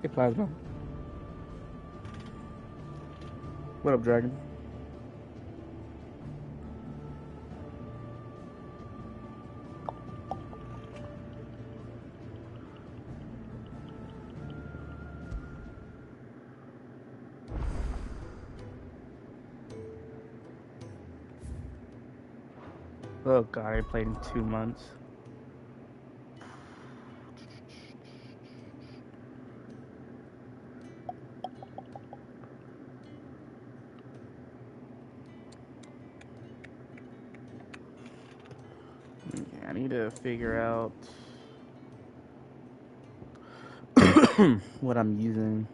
Hey, Plasma. What up, Dragon? Oh god, I played in 2 months. Yeah, I need to figure out what I'm using.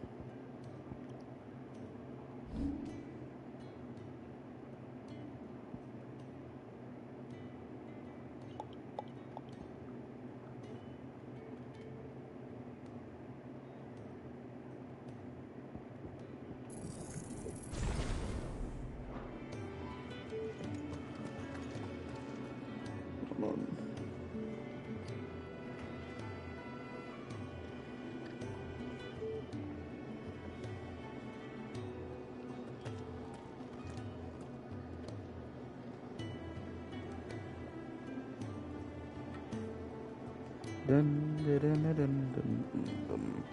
Dun, dun, dun, dun, dun, dun.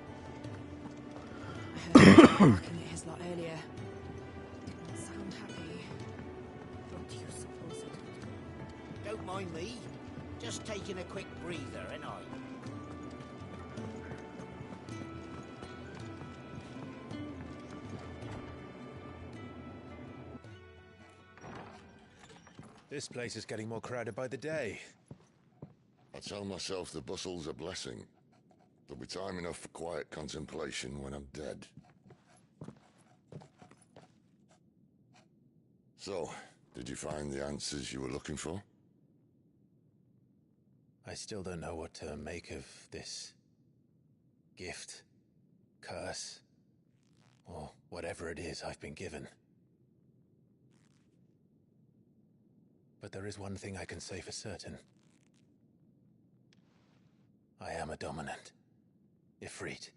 I heard him barking at his lot earlier. Didn't sound happy. What do you suppose it would? Don't mind me. Just taking a quick breather, ain't I? This place is getting more crowded by the day. I tell myself the bustle's a blessing. There'll be time enough for quiet contemplation when I'm dead. So, did you find the answers you were looking for? I still don't know what to make of this gift, curse, or whatever it is I've been given. But there is one thing I can say for certain. I am a dominant, Ifrit.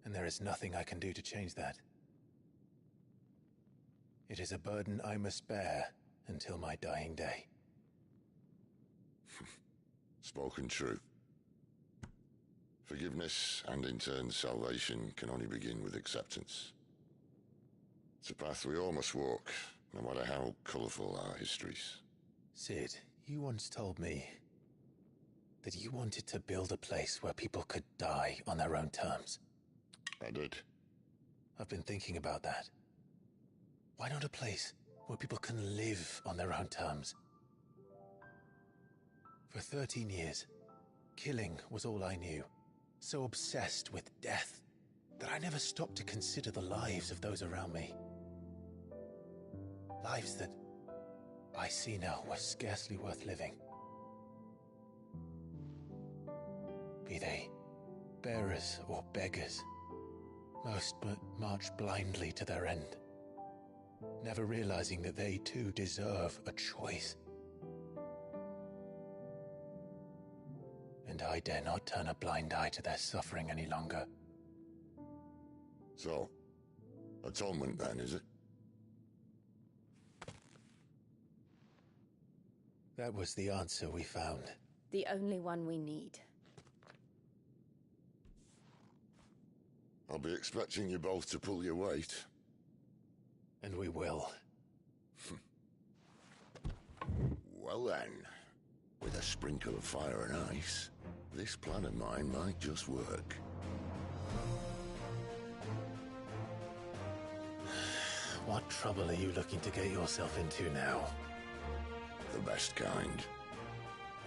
And there is nothing I can do to change that. It is a burden I must bear until my dying day. Spoken true. Forgiveness and in turn salvation can only begin with acceptance. It's a path we all must walk, no matter how colourful our histories. Sid, you once told me that you wanted to build a place where people could die on their own terms. I did. I've been thinking about that. Why not a place where people can live on their own terms? For 13 years, killing was all I knew. So obsessed with death that I never stopped to consider the lives of those around me. Lives that I see now were scarcely worth living. Be they bearers or beggars, most but march blindly to their end, never realizing that they too deserve a choice. And I dare not turn a blind eye to their suffering any longer. So, atonement then, is it? That was the answer we found. The only one we need. I'll be expecting you both to pull your weight. And we will. Well then, with a sprinkle of fire and ice, this plan of mine might just work. What trouble are you looking to get yourself into now? The best kind.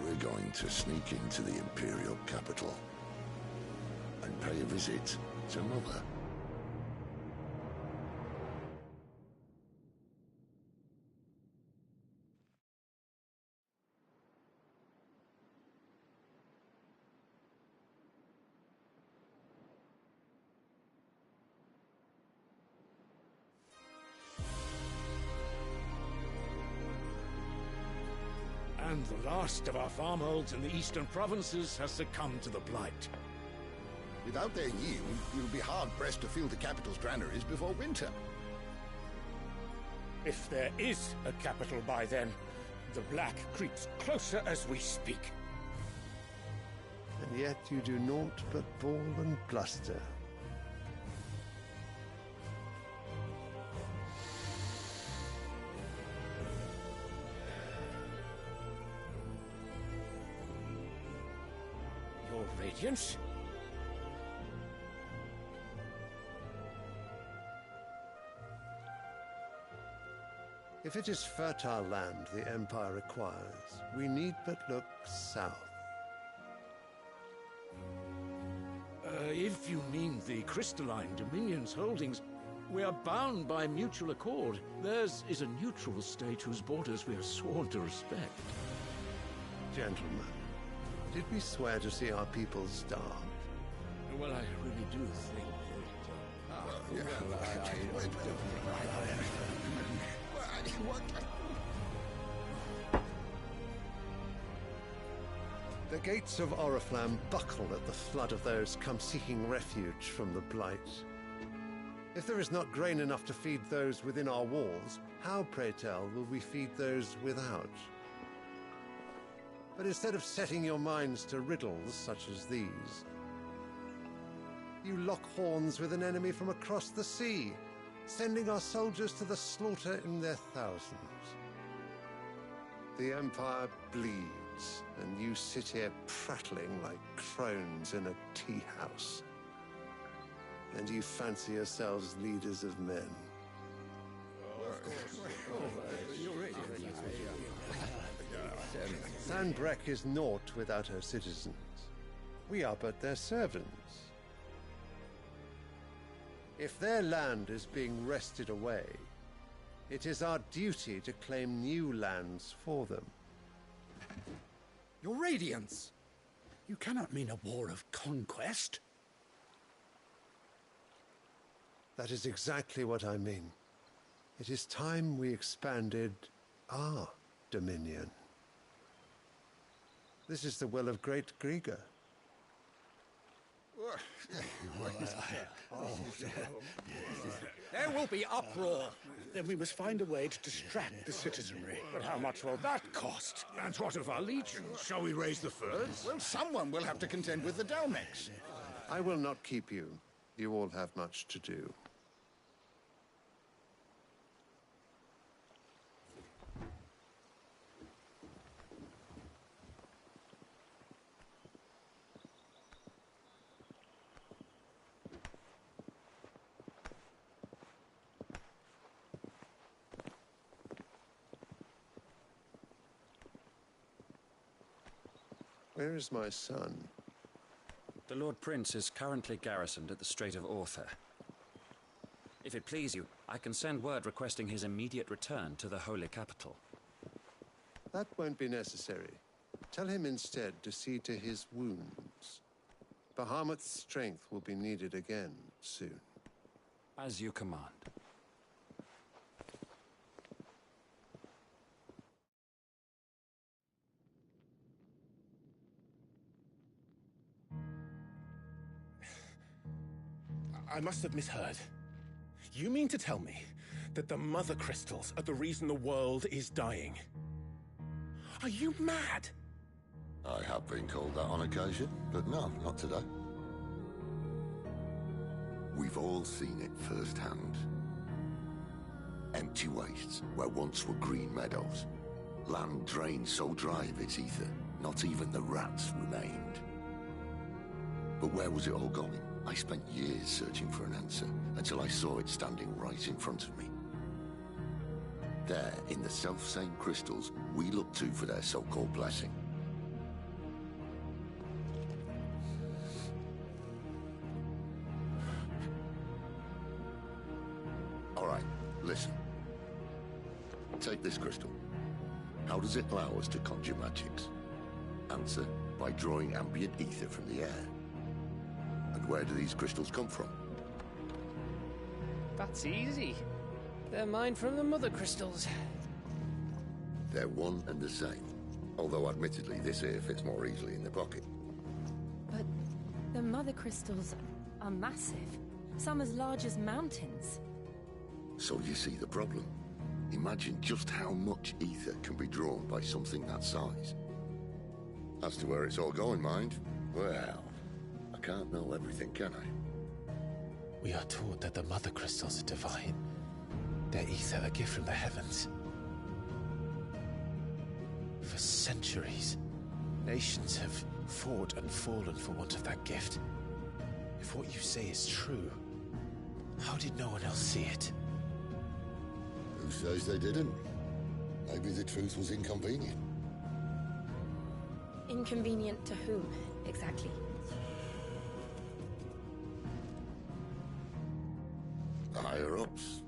We're going to sneak into the Imperial capital and pay a visit to Mother. And the last of our farmholds in the eastern provinces has succumbed to the blight. Without their yield, you'll be hard-pressed to fill the capital's granaries before winter. If there is a capital by then, the Black creeps closer as we speak. And yet you do naught but bawl and bluster. Your Radiance? If it is fertile land the Empire requires, we need but look south. If you mean the crystalline Dominion's holdings, we are bound by mutual accord. Theirs is a neutral state whose borders we are sworn to respect. Gentlemen, did we swear to see our people starve? Well, I really do think The gates of Oriflamme buckle at the flood of those come seeking refuge from the Blight. If there is not grain enough to feed those within our walls, how, pray tell, will we feed those without? But instead of setting your minds to riddles such as these, you lock horns with an enemy from across the sea, sending our soldiers to the slaughter in their thousands. The Empire bleeds, and you sit here prattling like crones in a tea house. And you fancy yourselves leaders of men. Sanbreque is naught without her citizens. We are but their servants. If their land is being wrested away, it is our duty to claim new lands for them. Your Radiance! You cannot mean a war of conquest. That is exactly what I mean. It is time we expanded our dominion. This is the will of great Grieger. There will be uproar. Then we must find a way to distract the citizenry. but how much will that cost? And what of our legions? Shall we raise the furs? Well, someone will have to contend with the Dalmex. I will not keep you. You all have much to do. Where is my son? The Lord Prince is currently garrisoned at the Strait of Orther. If it please you, I can send word requesting his immediate return to the Holy Capital. That won't be necessary. Tell him instead to see to his wounds. Bahamut's strength will be needed again soon. As you command. I must have misheard. You mean to tell me that the Mother Crystals are the reason the world is dying? Are you mad? I have been called that on occasion, but no, not today. We've all seen it firsthand. Empty wastes where once were green meadows. Land drained so dry of its ether, not even the rats remained. But where was it all going? I spent years searching for an answer, until I saw it standing right in front of me. There, in the self-same crystals we look to for their so-called blessing. All right, listen. Take this crystal. How does it allow us to conjure magics? Answer, by drawing ambient ether from the air. And where do these crystals come from? That's easy. They're mined from the Mother Crystals. They're one and the same. Although admittedly this here fits more easily in the pocket. But The mother crystals are massive. Some as large as mountains. So you see the problem. Imagine just how much ether can be drawn by something that size. As to where it's all going, mind, well, I can't know everything, can I? We are taught that the mother crystals are divine. Their ether a gift from the heavens. For centuries, nations have fought and fallen for want of that gift. If what you say is true, how did no one else see it? Who says they didn't? Maybe the truth was inconvenient. Inconvenient to whom, exactly? The higher-ups?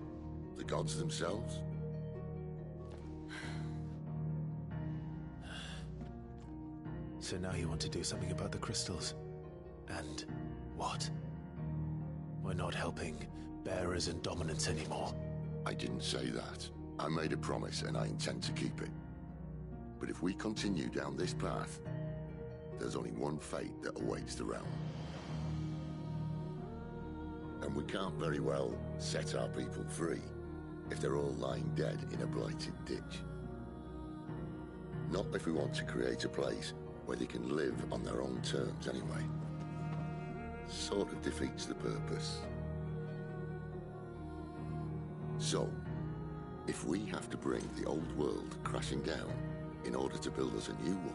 The gods themselves? So now you want to do something about the crystals? And what? We're not helping bearers and dominants anymore. I didn't say that. I made a promise and I intend to keep it. But if we continue down this path, there's only one fate that awaits the realm. And we can't very well set our people free if they're all lying dead in a blighted ditch. Not if we want to create a place where they can live on their own terms anyway. Sort of defeats the purpose. So, if we have to bring the old world crashing down in order to build us a new one,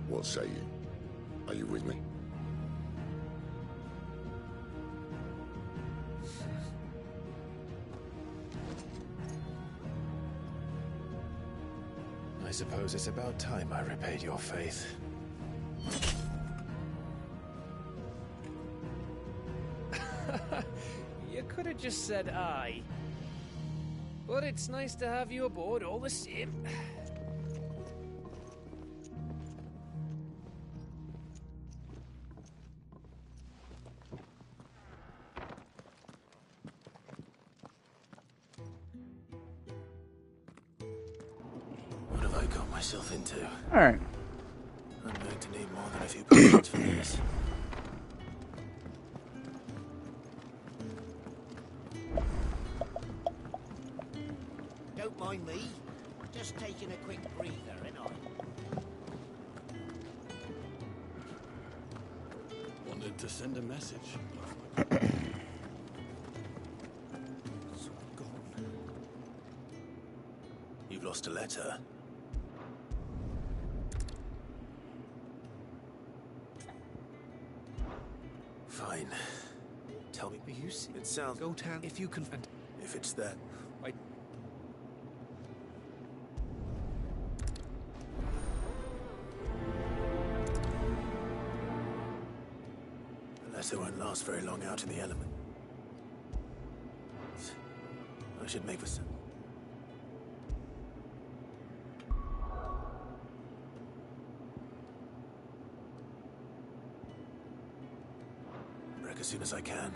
what say you? Are you with me? I suppose it's about time I repaid your faith. You could have just said aye. But it's nice to have you aboard all the same. What have I got myself into? Alright. I'm going to need more than a few potions for this. Don't mind me. Just taking a quick breather, ain't I? Wanted to send a message. It's all gone. You've lost a letter. Fine. Tell me. You see, It sounds. go down if you can. And If it's that. I. Unless they won't last very long out in the element. I should make this. Break as soon as I can.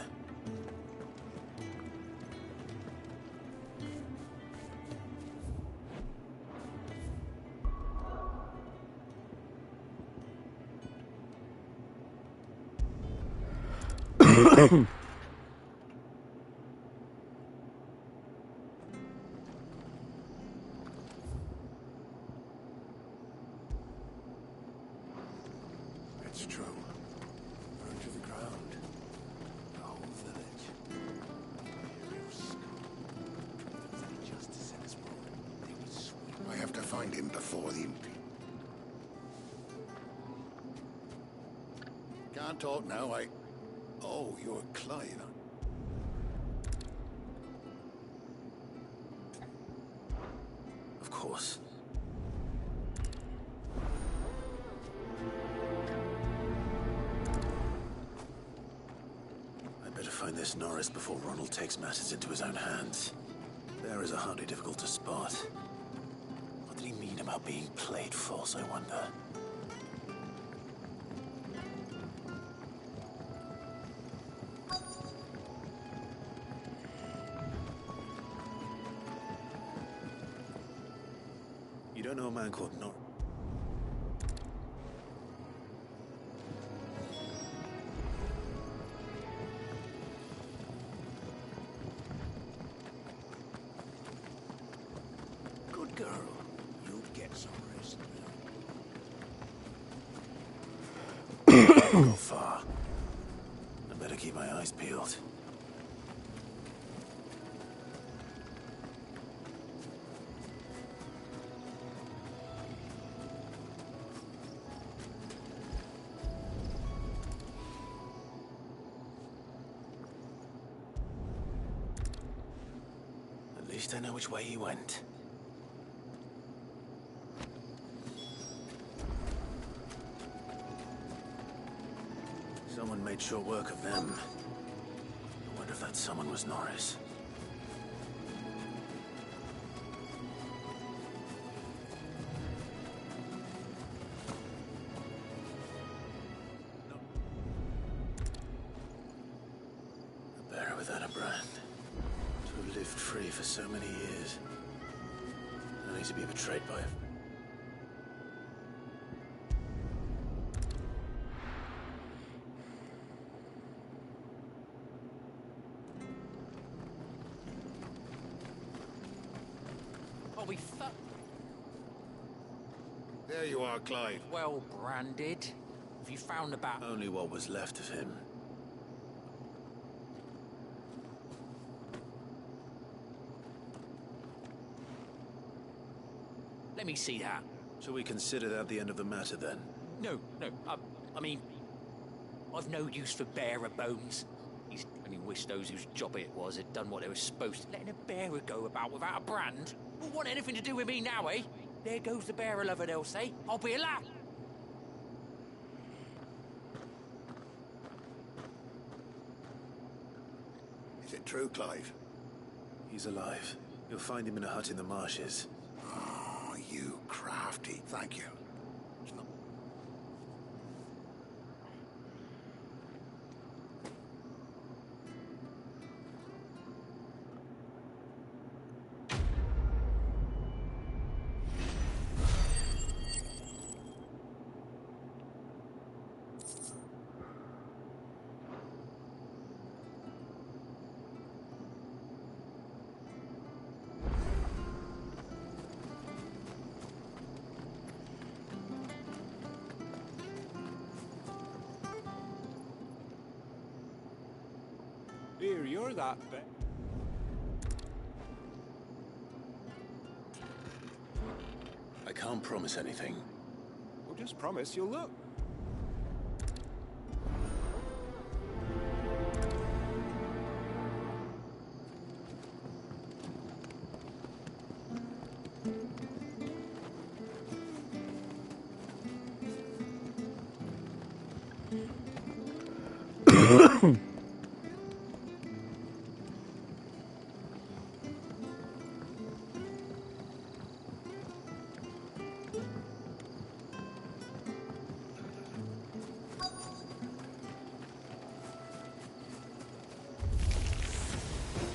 It's true. Burned to the ground. The whole village. Imperial scum. If there was any justice in this world, they would sweep. I have to find him before the Imp. Can't talk now, Oh, you're Clive. Of course. I'd better find this Norris before Ronald takes matters into his own hands. Bearers are hardly difficult to spot. What did he mean about being played false, I wonder? You don't know a man called Norris? eyes peeled. At least I know which way he went. Someone made short work of them. I wonder if that someone was Norris. A bearer without a brand. To have lived free for so many years. Only to be betrayed by a... We There you are, Clive. well branded. Have you found the bat? Only what was left of him. Let me see that. Shall we consider that the end of the matter, then? No. I mean, I've no use for bearer bones. He's only wished those whose job it was had done what they were supposed to. Letting a bearer go about without a brand? Won't want anything to do with me now, eh? There goes the bearer lover, they'll say. I'll be a lad. Is it true, Clive? He's alive. You'll find him in a hut in the marshes. Oh, you crafty. Thank you. It's not... Here, you're that bit. I can't promise anything. Well, just promise you'll look.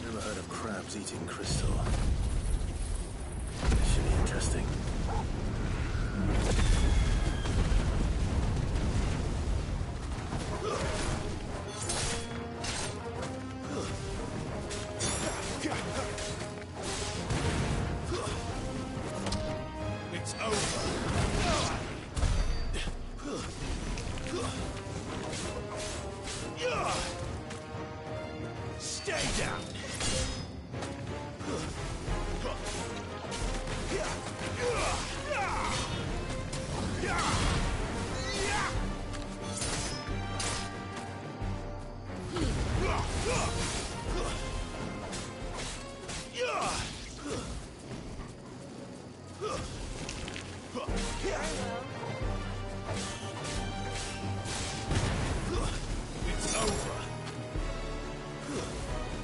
Never heard of crabs eating crystal. This should be interesting. It's over. Stay down. It's over.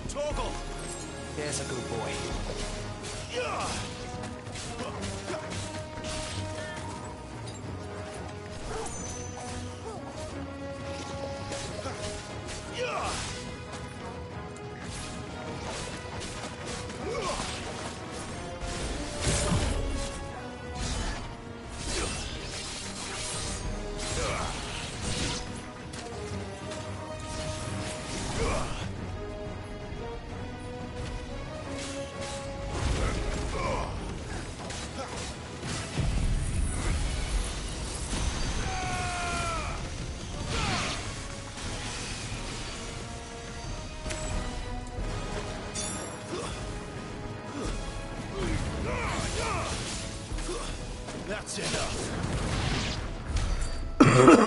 Toggle. There's a good boy.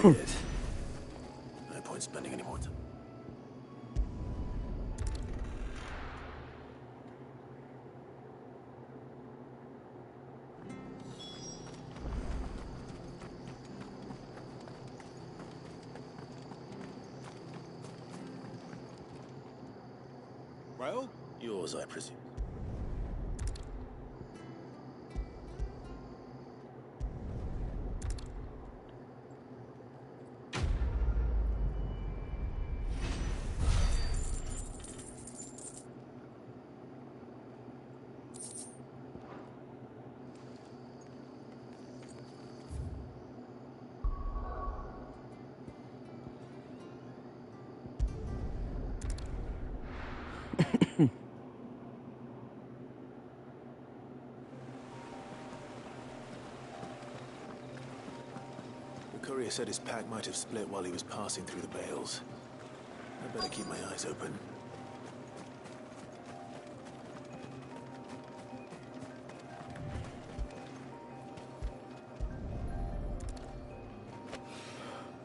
it. No point spending any more time. Well? Yours, I presume. The courier said his pack might have split while he was passing through the bales. I'd better keep my eyes open.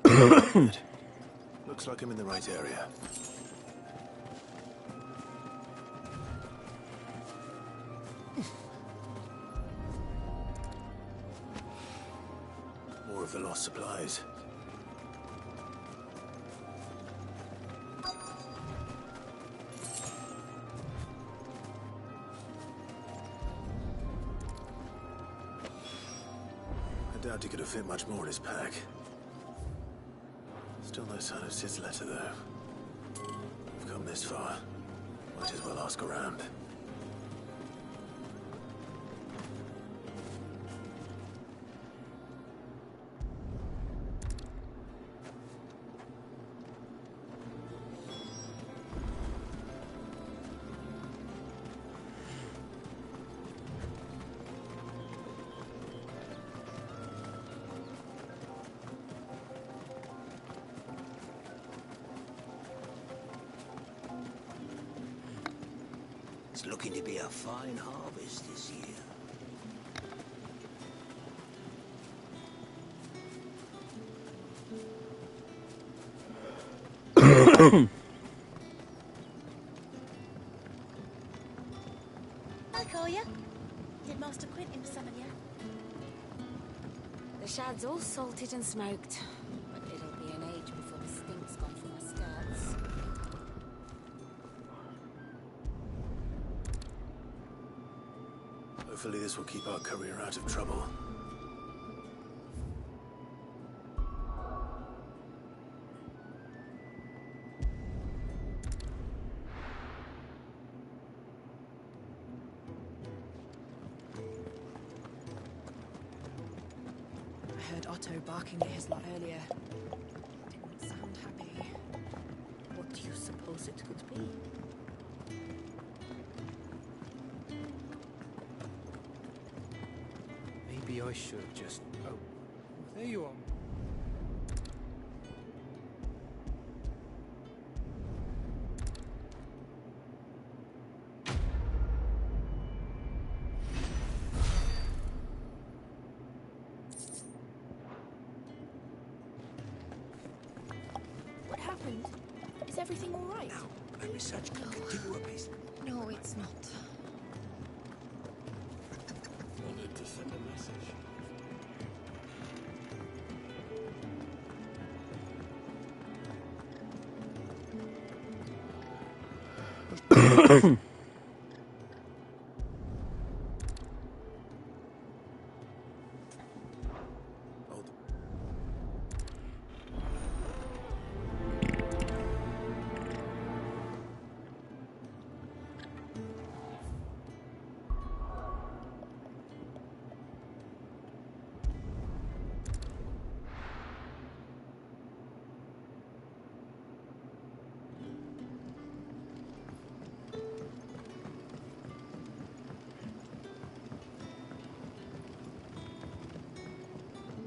Good. Looks like I'm in the right area. More of the lost supplies. I doubt he could have fit much more in his pack. Still no sign of Sid's letter, though. We've come this far. Might as well ask around. It's looking to be a fine harvest this year. Hi, Collier. Did Master Quentin summon you? The shad's all salted and smoked, but it'll be an age before the stink's gone from my skirts. Hopefully this will keep our courier out of trouble. I heard Otto barking at his lot earlier. Didn't sound happy. What do you suppose it could be? Maybe I should have just... Oh, there you are. What happened? Is everything all right? No, the research can continue apace. No, it's not. Wanted to send a message.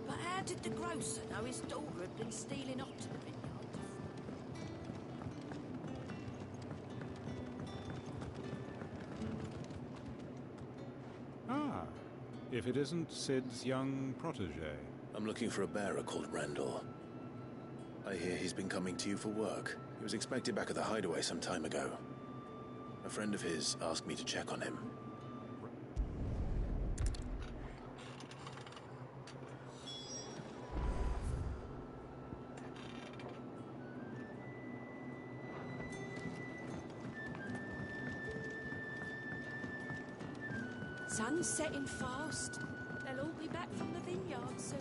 But how did the grocer know his daughter had been stealing off to the vineyard? Ah, if it isn't Sid's young protege. I'm looking for a bearer called Randall. I hear he's been coming to you for work. He was expected back at the hideaway some time ago. A friend of his asked me to check on him. Sun's setting fast. They'll all be back from the vineyard soon.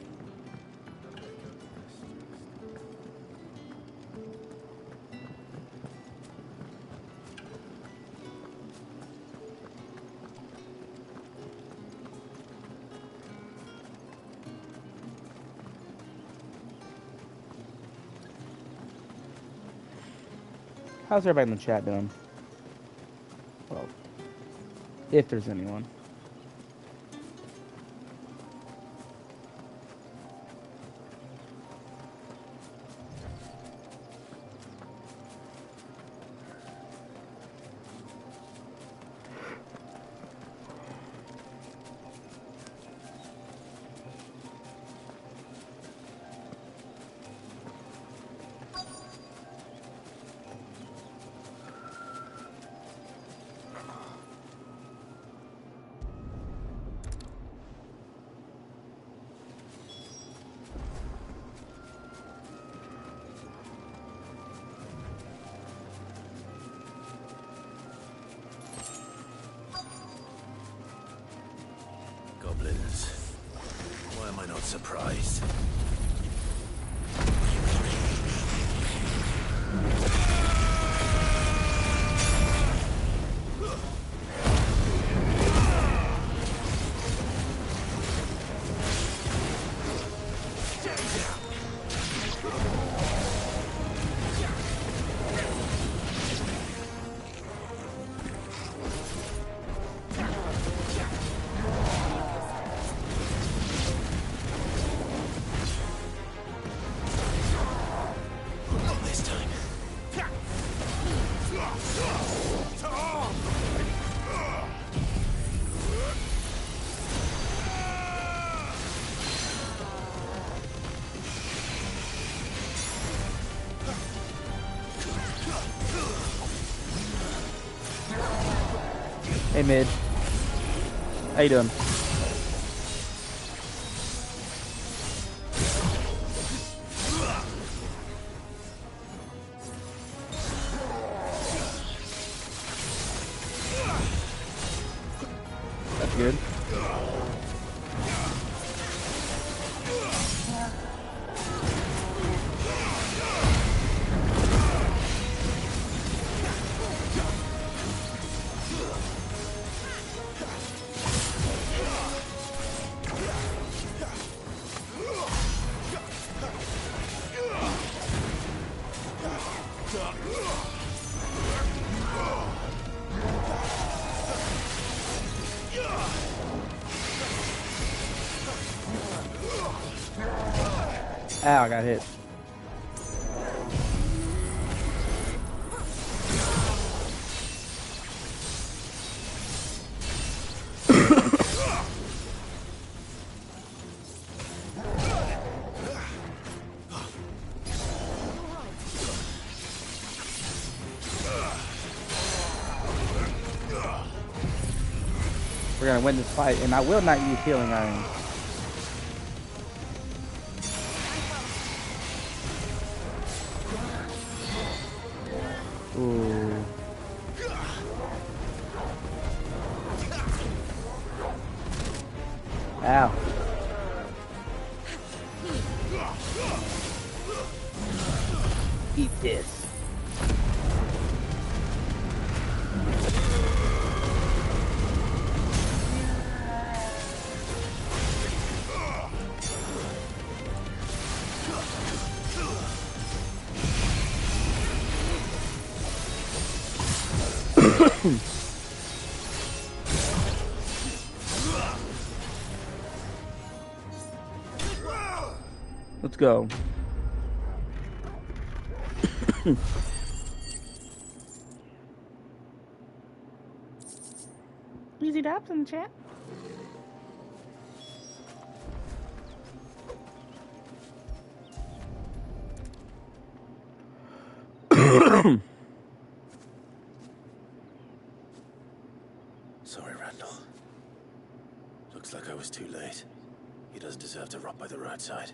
How's everybody in the chat doing? Well, if there's anyone. Goblins. Why am I not surprised? Hey, mid. How you doing? That's good. Ow, I got hit. We're gonna win this fight, and I will not use healing iron. Ooh. Ow. Eat this. Let's go. Easy daps in the chat. Sorry, Randall. Looks like I was too late. He doesn't deserve to rot by the roadside.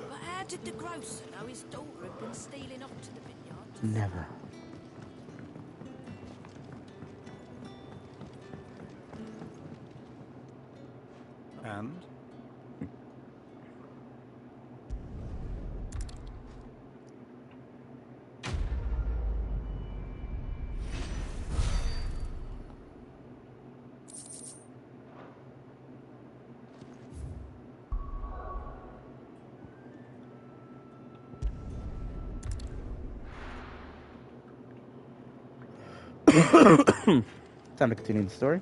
But how did the grocer know his daughter had been stealing off to the vineyard? Never. And? Time to continue the story.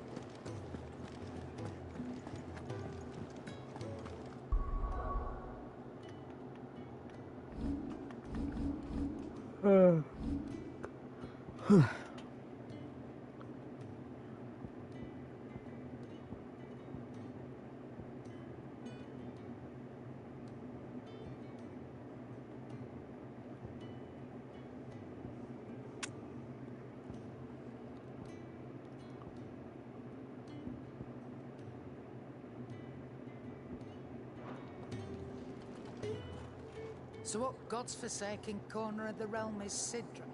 So what God's forsaken corner of the realm is Sidra?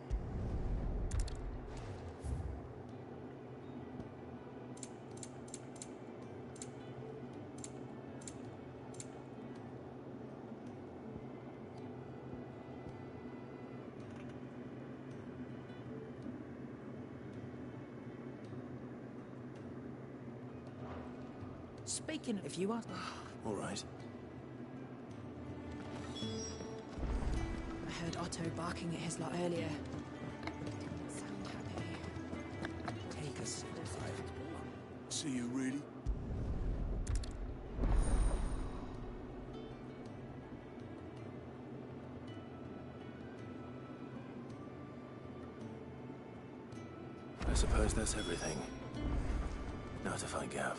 Speaking of you are... All right. I heard Otto barking at his lot earlier. Didn't sound happy. Take a seat, right? See you really? I suppose that's everything. Now to find Gav.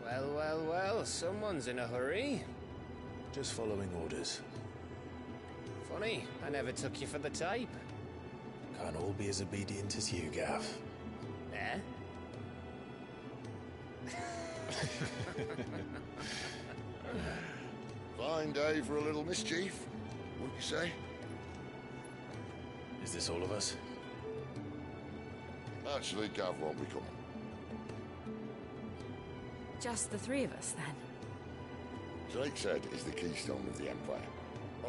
Well, well, well, someone's in a hurry. Just following orders. Funny, I never took you for the type. Can't all be as obedient as you, Gav. Eh? Fine day for a little mischief, wouldn't you say? Is this all of us? Actually, Gav won't be coming. Just the three of us, then? Drake said is the keystone of the Empire.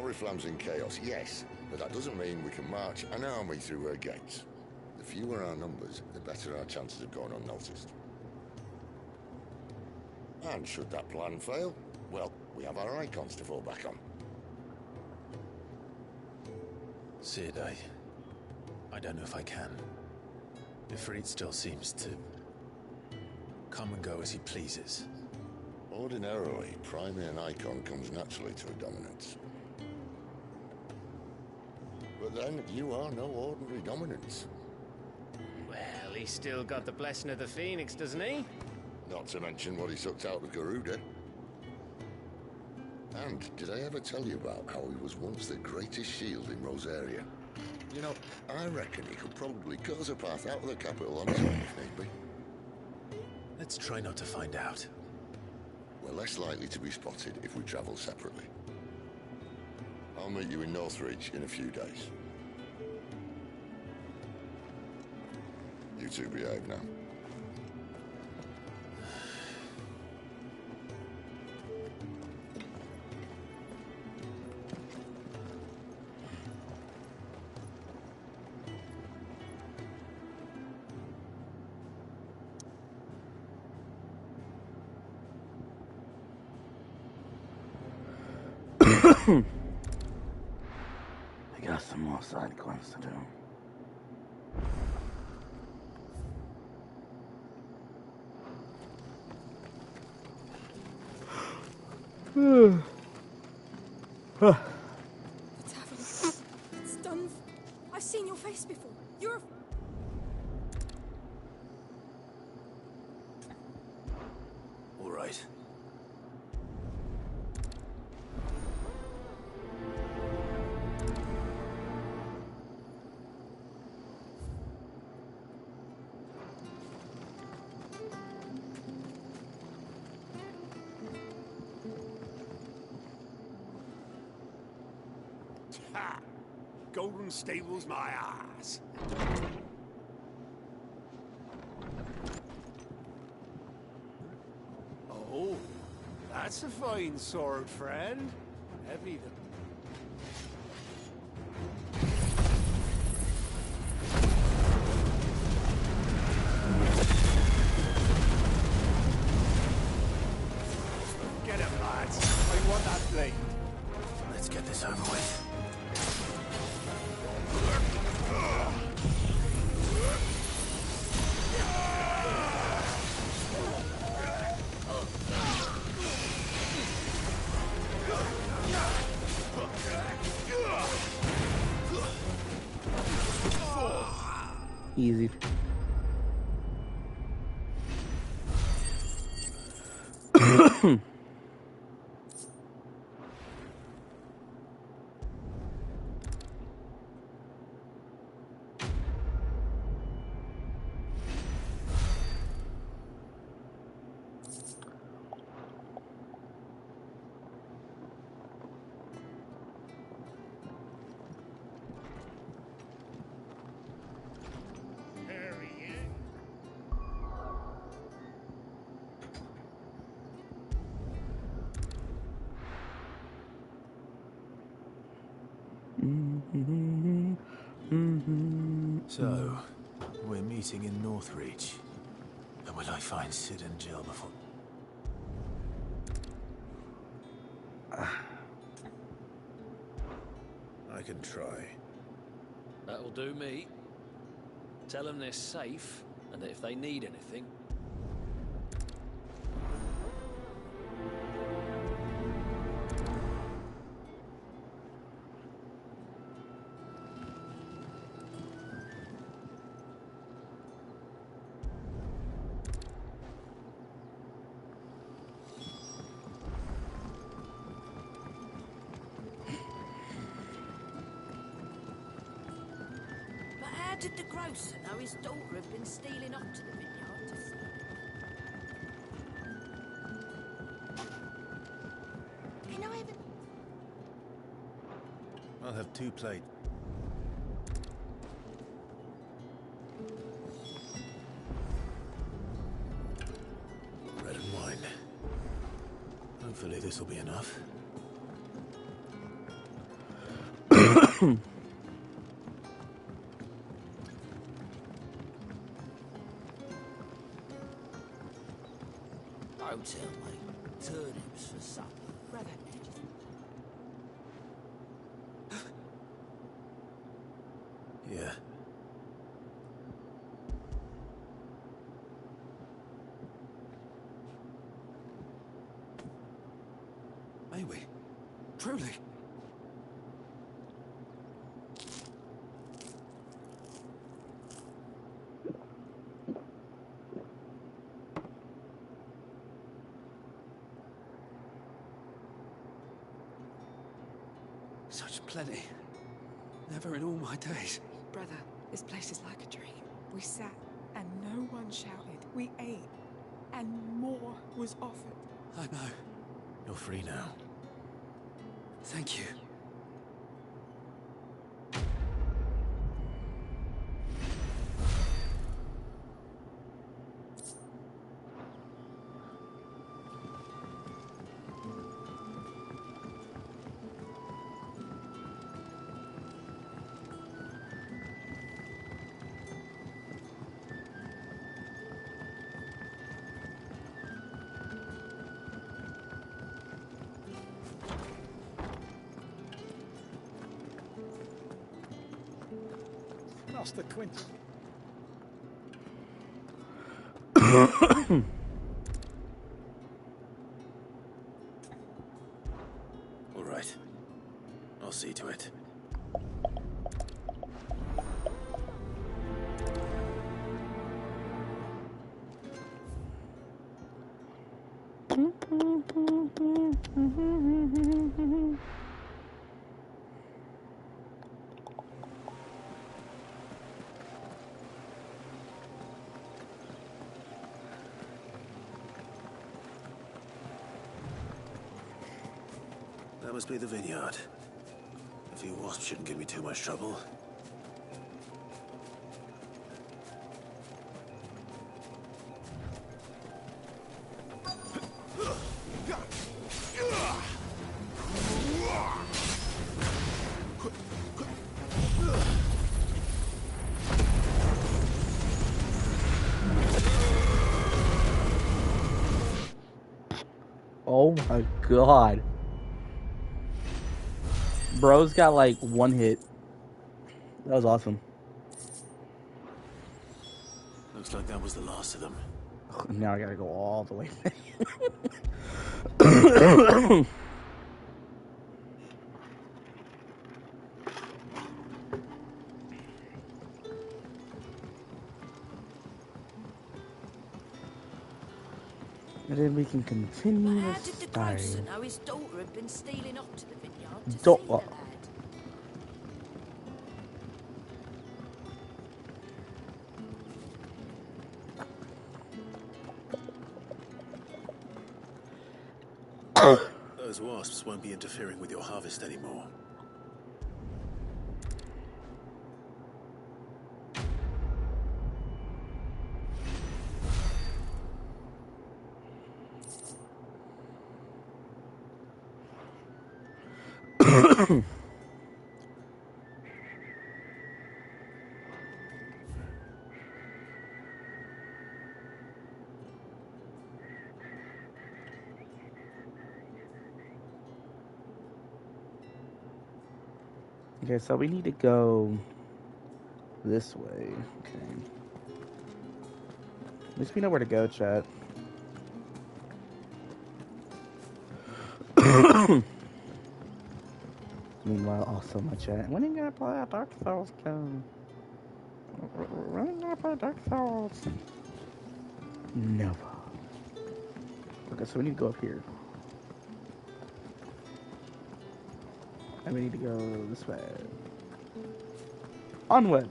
Oriflamme's in chaos, yes, but that doesn't mean we can march an army through her gates. The fewer our numbers, the better our chances of going unnoticed. And should that plan fail, well, we have our icons to fall back on. Sid, I don't know if I can. Ifrit still seems to come and go as he pleases. Ordinarily, priming an icon comes naturally to a dominance. But then, you are no ordinary dominance. Well, he's still got the blessing of the Phoenix, doesn't he? Not to mention what he sucked out of Garuda. And did I ever tell you about how he was once the greatest shield in Rosaria? You know, I reckon he could probably cut us a path out of the capital on his own if need be. Let's try not to find out. We're less likely to be spotted if we travel separately. I'll meet you in Northreach in a few days. You two behave now. I got some more side quests to do. The tavern. It's done. I've seen your face before. You're a... All right. Ha! Golden Stable's my ass. Oh, that's a fine sword, friend. Heavy the... Get him, lads. I want that blade. Let's get this over with. Easy. So, we're meeting in Northreach. And will I find Sid and Jill before... I can try. That'll do me. Tell them they're safe, and that if they need anything... But how did the grocer know his daughter had been stealing off to the vineyard to smoke? Can I have it? I'll have 2 plates. Bread and wine. Hopefully this will be enough. Don't tell me. Turnips for supper. Brother, did you... Yeah. May we? Truly? Such plenty. Never in all my days. Brother, this place is like a dream. We sat and no one shouted. We ate and more was offered. I know. You're free now. Thank you. Master Quint. I'll see to it. That must be the vineyard. A few wasps shouldn't give me too much trouble. Oh my god. Bro's got like one hit. That was awesome. Looks like that was the last of them. Now I gotta go all the way back. And then we can continue How the did the story. grocer know his daughter had been stealing off to the vineyard to see Don't- the lad? Those wasps won't be interfering with your harvest anymore. Okay, so we need to go this way. Okay. At least we know where to go, chat. Meanwhile, also my chat. When are you gonna play a Dark Souls game? When are you gonna play Dark Souls? No. Okay, so we need to go up here. And we need to go this way. Onward!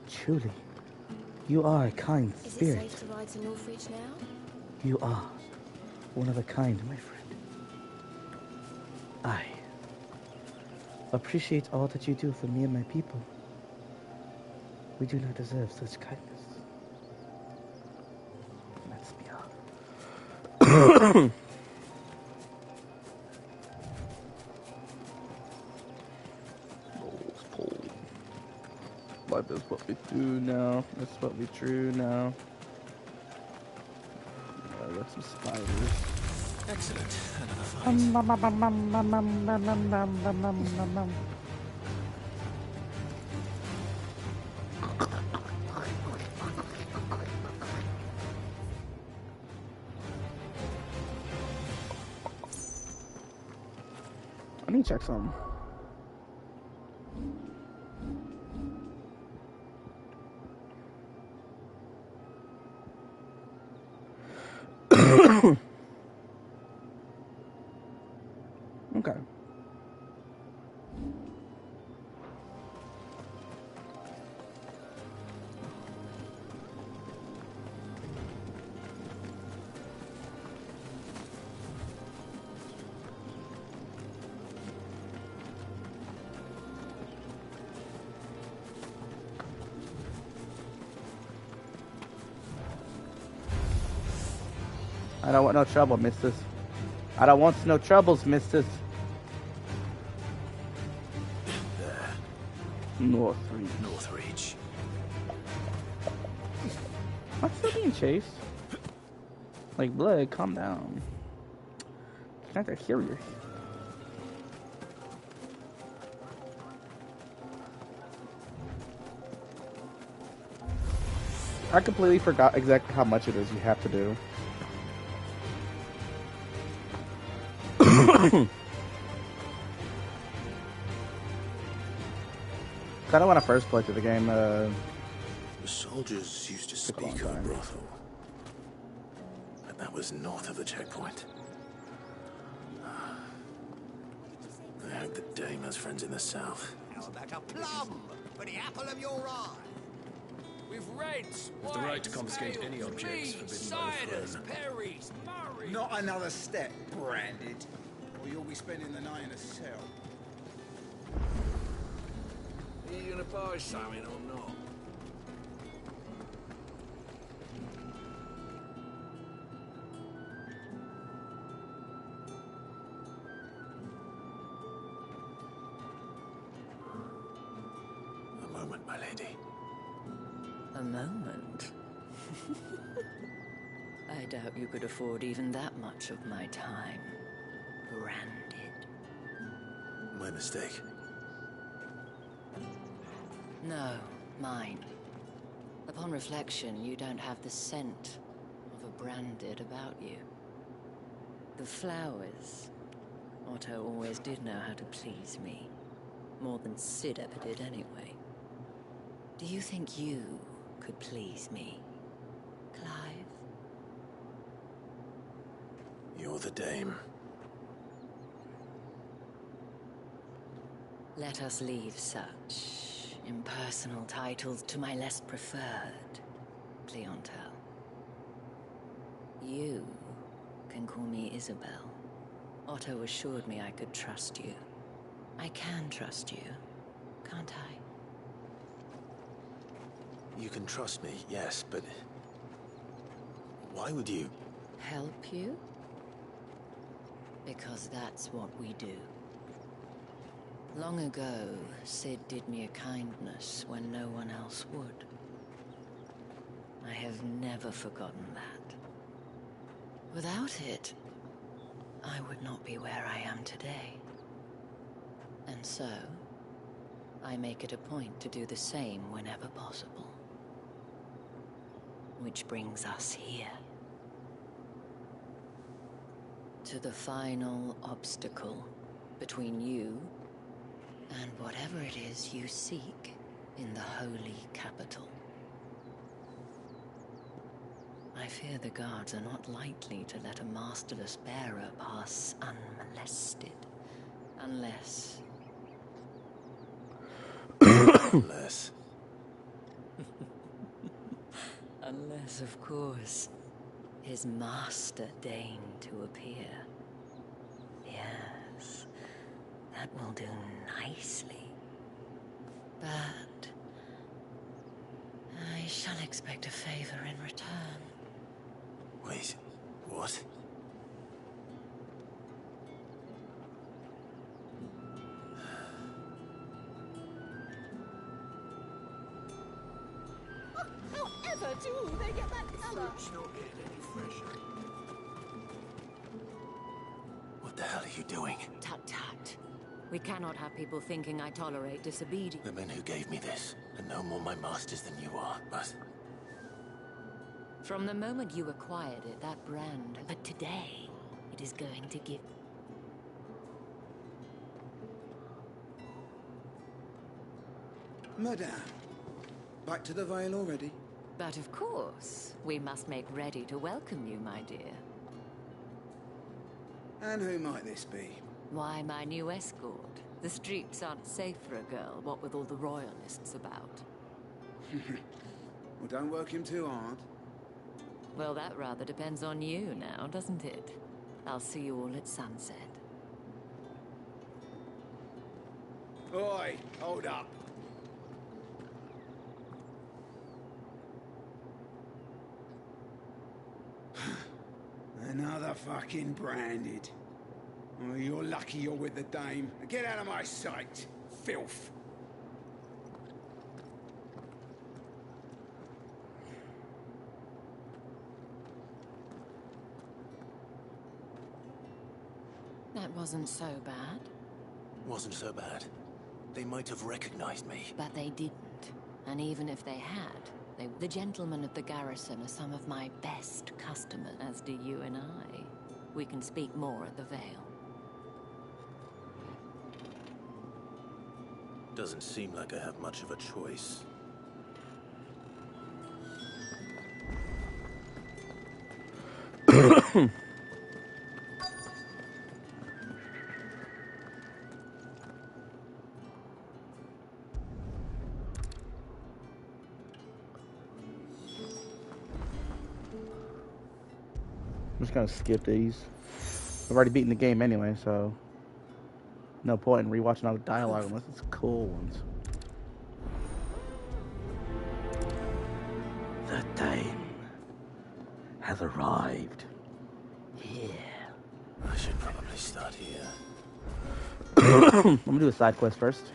Truly, you are a kind Is spirit. it safe to ride to Northridge now? You are one of a kind, my friend. I appreciate all that you do for me and my people. We do not deserve such kindness. Let's be off. But that's what we do now. That's what we true now. I got some spiders. Excellent. I need to check something. Okay. I don't want no trouble, missus. I don't want no troubles, missus. Northridge. Northridge. I'm still being chased. Like, blood, calm down. It's not that serious. I completely forgot exactly how much it is you have to do. Kind of when I first played through the game. The soldiers used to speak of a brothel, but that was north of the checkpoint. I hope the dame has friends in the south. How about a plum for the apple of your eye? With reds, With the right to confiscate any objects forbidden by the throne. Perrys, Murray. Not another step, Branded, or you'll be spending the night in a cell. Are you gonna buy something or not? A moment, my lady. A moment? I doubt you could afford even that much of my time. Branded. My mistake. No, mine. Upon reflection, you don't have the scent of a Branded about you. The flowers. Otto always did know how to please me. More than Sid ever did anyway. Do you think you could please me, Clive? You're the dame. Let us leave such impersonal titles to my less preferred clientele. You can call me Isabel. Otto assured me I could trust you. I can trust you, can't I? You can trust me, yes, but why would you? Help you? Because that's what we do. Long ago, Sid did me a kindness when no one else would. I have never forgotten that. Without it, I would not be where I am today. And so, I make it a point to do the same whenever possible. Which brings us here. To the final obstacle between you and whatever it is you seek in the holy capital. I fear the guards are not likely to let a masterless bearer pass unmolested. Unless... Unless... Unless, of course, his master deigned to appear. Yes, that will do nicely. But I shall expect a favor in return. Wait, what? However do they get that colour? It's not getting any fresher. What the hell are you doing? Tut-tut. We cannot have people thinking I tolerate disobedience. The men who gave me this are no more my masters than you are, but... From the moment you acquired it, that brand... But today, it is going to give... Madame, back to the Vale already? But of course, we must make ready to welcome you, my dear. And who might this be? Why, my new escort. The streets aren't safe for a girl, what with all the royalists about. Well, don't work him too hard. Well, that rather depends on you now, doesn't it? I'll see you all at sunset. Oi, hold up. Another fucking Branded. Oh, you're lucky you're with the dame. Get out of my sight, filth. That wasn't so bad. Wasn't so bad. They might have recognized me. But they didn't. And even if they had, the gentlemen of the garrison are some of my best customers, as do you and I. We can speak more at the Vale. Doesn't seem like I have much of a choice. I'm just gonna skip these. I've already beaten the game anyway, so no point in rewatching all the dialogue unless it's cool ones. The time has arrived. Here. I should probably start here. I'm gonna do a side quest first.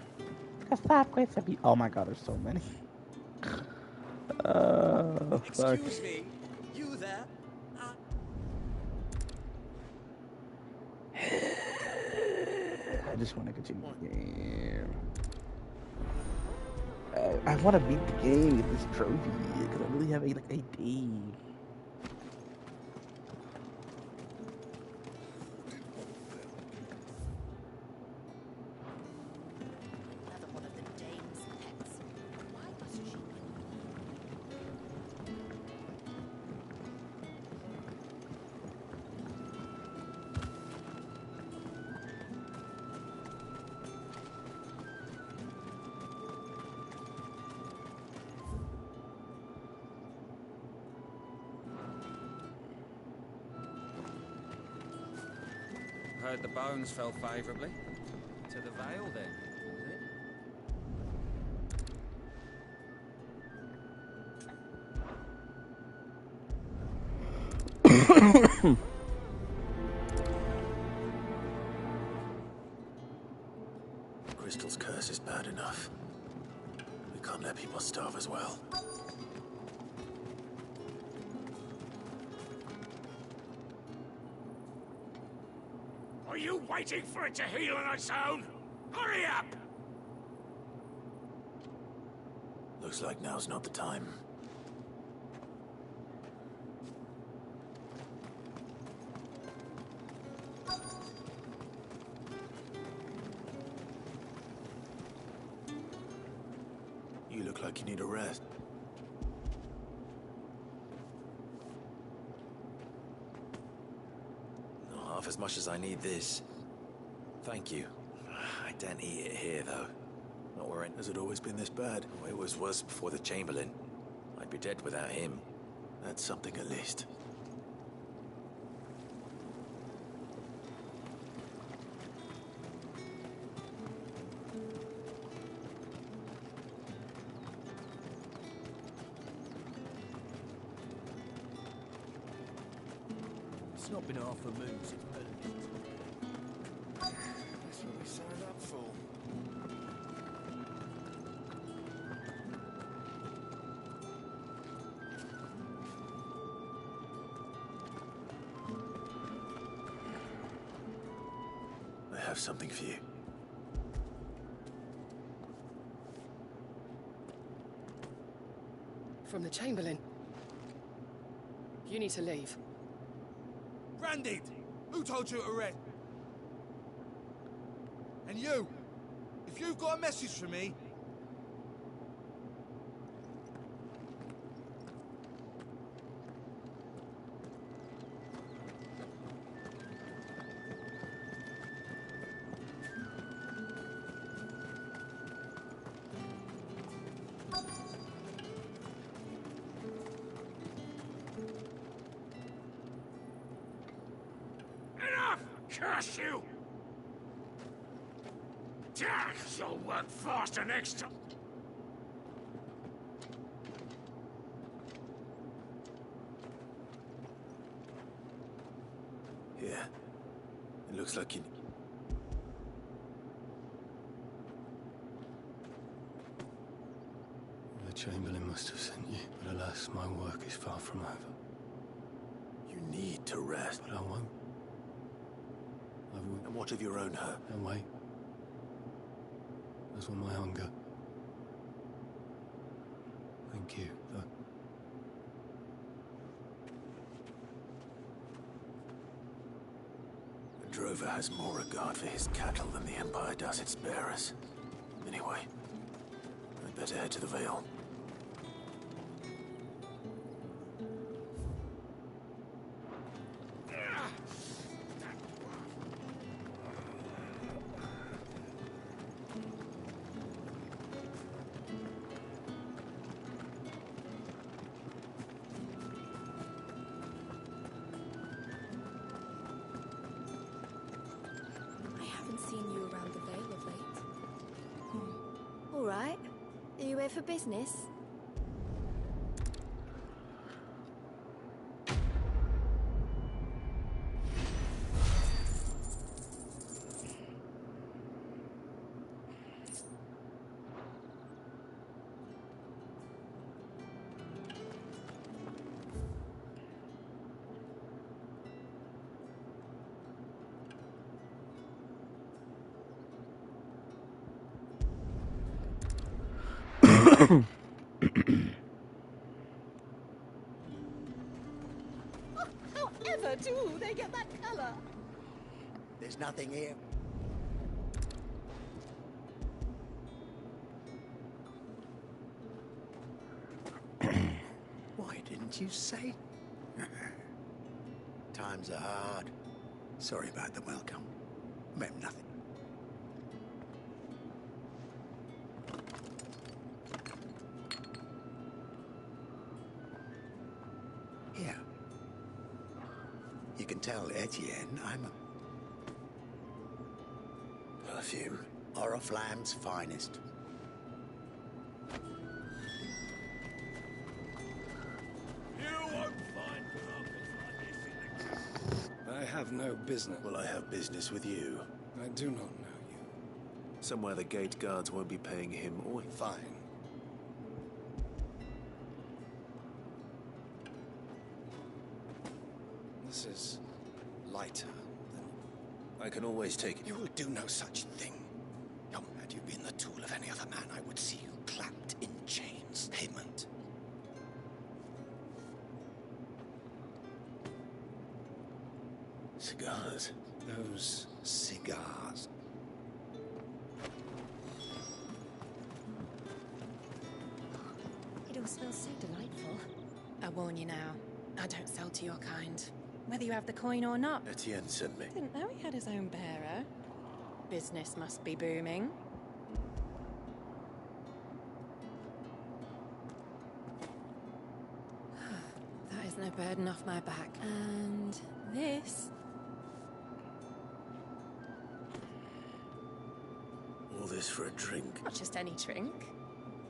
A side quest would be. Oh my god, there's so many. Fuck. Excuse me, you there? I just want to continue the game. I want to beat the game, get this trophy, because I really have like AD. Heard the bones fell favourably. To the Vale, then, was it? Crystal's curse is bad enough. We can't let people starve as well. Are you waiting for it to heal on its own? Hurry up! Looks like now's not the time. You look like you need a rest. Not half as much as I need this. Thank you. I don't eat it here, though. Not where Has it always been this bad? Oh, it was worse before the Chamberlain. I'd be dead without him. That's something at least. It's not been half a moon since Benedict. That's what we signed up for. I have something for you. From the Chamberlain. You need to leave. Branded! Who told you to rest? And you! If you've got a message for me... Curse you! You'll work faster next time. Yeah. It looks like you... The Chamberlain must have sent you, but alas, my work is far from over. You need to rest. But I won't. And what of your own hurt? And wait. As will my hunger. Thank you, though. The drover has more regard for his cattle than the Empire does its bearers. Anyway, I'd better head to the Vale. I haven't seen you around the Vale of late. All right. Are you here for business? However do they get that color? There's nothing here. Why didn't you say? Times are hard. Sorry about the welcome. Meant nothing. Here. You can tell Etienne I'm a perfume. Oriflamme's finest. I have no business. Well, I have business with you. I do not know you. Somewhere the gate guards won't be paying him or... Fine. This is lighter than... I can always take it. You will do no such thing. Come, had you been the tool of any other man, I would see you clapped in chains. Payment. Cigars. Those cigars. It all smells so delightful. I warn you now, I don't sell to your kind. Whether you have the coin or not. Etienne sent me. Didn't know he had his own bearer. Business must be booming. That is no burden off my back. And this... All this for a drink. Not just any drink.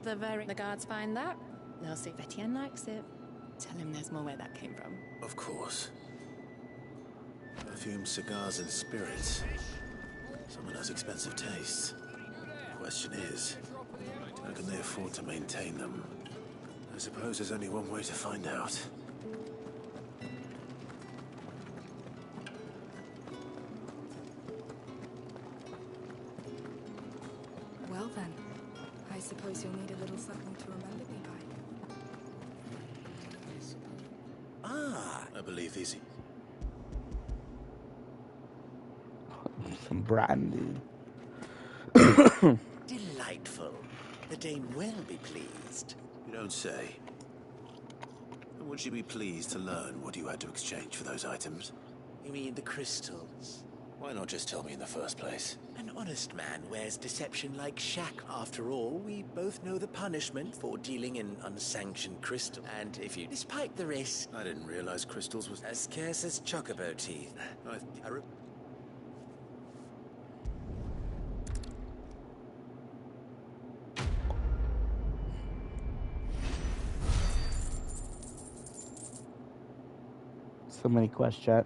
The guards find that, they'll see if Etienne likes it. Tell him there's more where that came from. Of course. Perfume, cigars, and spirits. Someone has expensive tastes. Question is, how can they afford to maintain them? I suppose there's only one way to find out. Well then, I suppose you'll need a little something to remember me by. Ah, I believe these... Some brandy. Delightful. The dame will be pleased. You don't say. And would she be pleased to learn what you had to exchange for those items? You mean the crystals? Why not just tell me in the first place? An honest man wears deception like shack. After all, we both know the punishment for dealing in unsanctioned crystal. And if you... Despite the risk... I didn't realize crystals was... As scarce as chocobo teeth. So many quests, chat.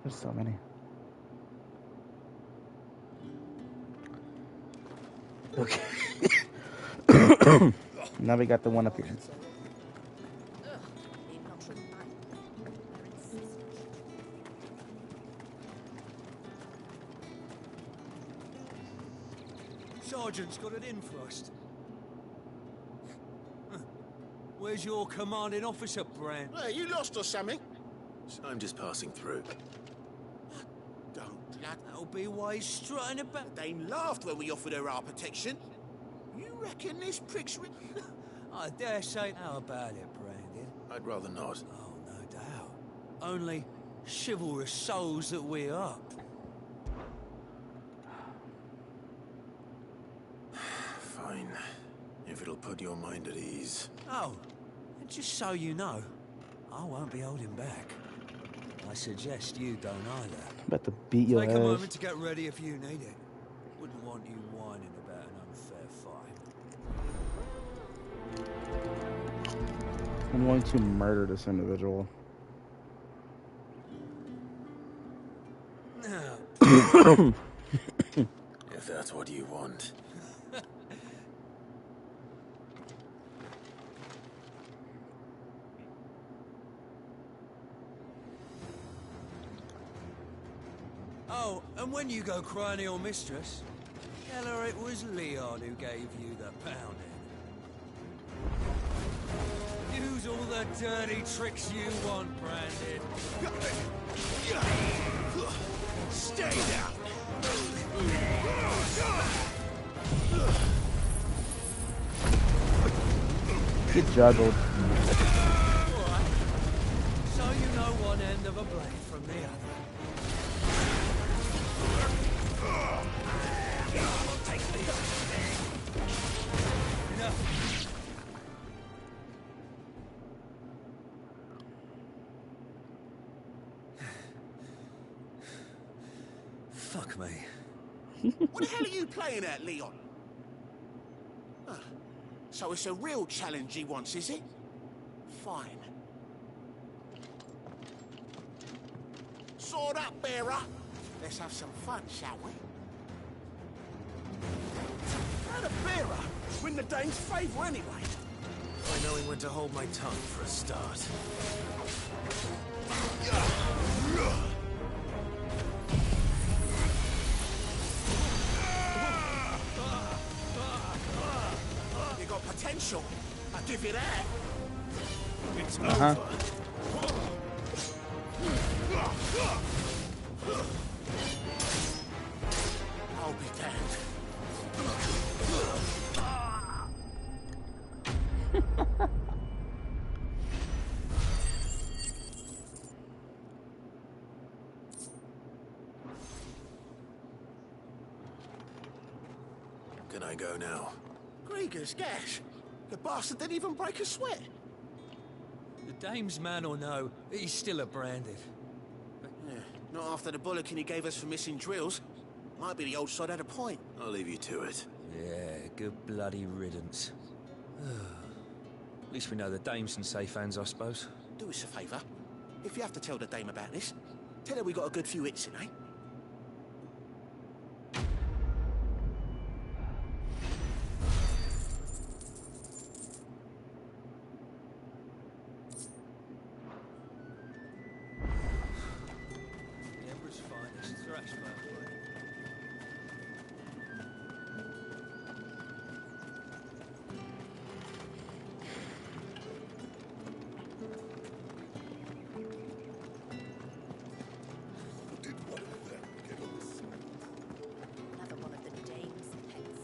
There's so many. Okay. Now we got the one up here. Sergeant's got it in first. Where's your commanding officer, Bran? Hey, you lost or something? I'm just passing through. Don't lad. That'll be why he's strutting about. The dame laughed when we offered her our protection. You reckon this prick's... I dare say. How about it, Brandon? I'd rather not. Oh, no doubt. Only chivalrous souls that we are. Fine. If it'll put your mind at ease. Oh, and just so you know, I won't be holding back. I suggest you don't either. About to beat your Take ass. a moment to get ready if you need it. Wouldn't want you whining about an unfair fight. I'm going to murder this individual. If that's what you want. Oh, and when you go crying to your mistress, tell her it was Leon who gave you the pounding. Use all the dirty tricks you want, Brandon. Stay down! Get juggled. Alright. So you know one end of a blade from the other. Enough. Fuck me. What the hell are you playing at, Leon? Ah, so it's a real challenge he wants, is it? Fine. Sword up, bearer. Let's have some fun, shall we? How the bearer win the dame's favour anyway? By knowing when to hold my tongue for a start. You got potential. I'll give you that. It's Uh-huh. I'll be damned. Can I go now? Grieger's gash. The bastard didn't even break a sweat. The dame's man or no, he's still a Branded. Yeah, not after the bollocking he gave us for missing drills. Might be the old sod had a point. I'll leave you to it. Yeah, good bloody riddance. At least we know the dame's in safe hands, I suppose. Do us a favour. If you have to tell the dame about this, tell her we got a good few hits in, eh? The Emperor's finest thrash blade. Another one of the dame's pets.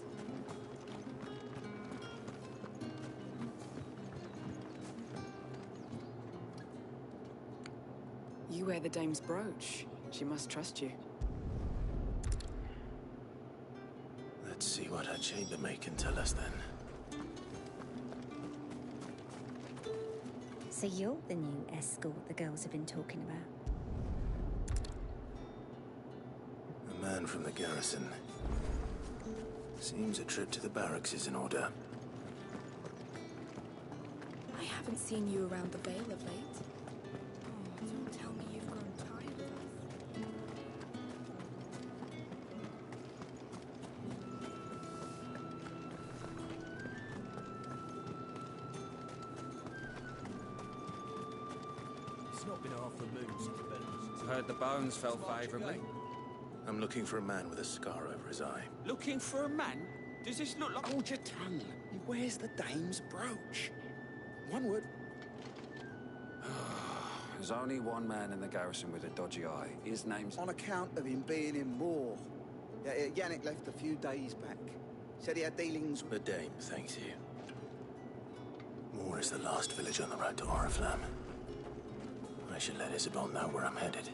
You wear the dame's brooch. She must trust you. Let's see what her chambermaid can tell us then. So you're the new escort the girls have been talking about? A man from the garrison. Seems a trip to the barracks is in order. I haven't seen you around the Vale of late. Oh, don't tell me you've grown tired of us. It's not been half the moon since Ben's. Heard the bones fell favourably. I'm looking for a man with a scar over his eye. Looking for a man? Does this look like... Hold your tongue. He wears the dame's brooch. One word. There's only one man in the garrison with a dodgy eye. His name's... On account of him being in war. Yeah, Yannick left a few days back. Said he had dealings with... The Dame thanks you. Moor is the last village on the road to Oriflamme. I should let Isabel know where I'm headed.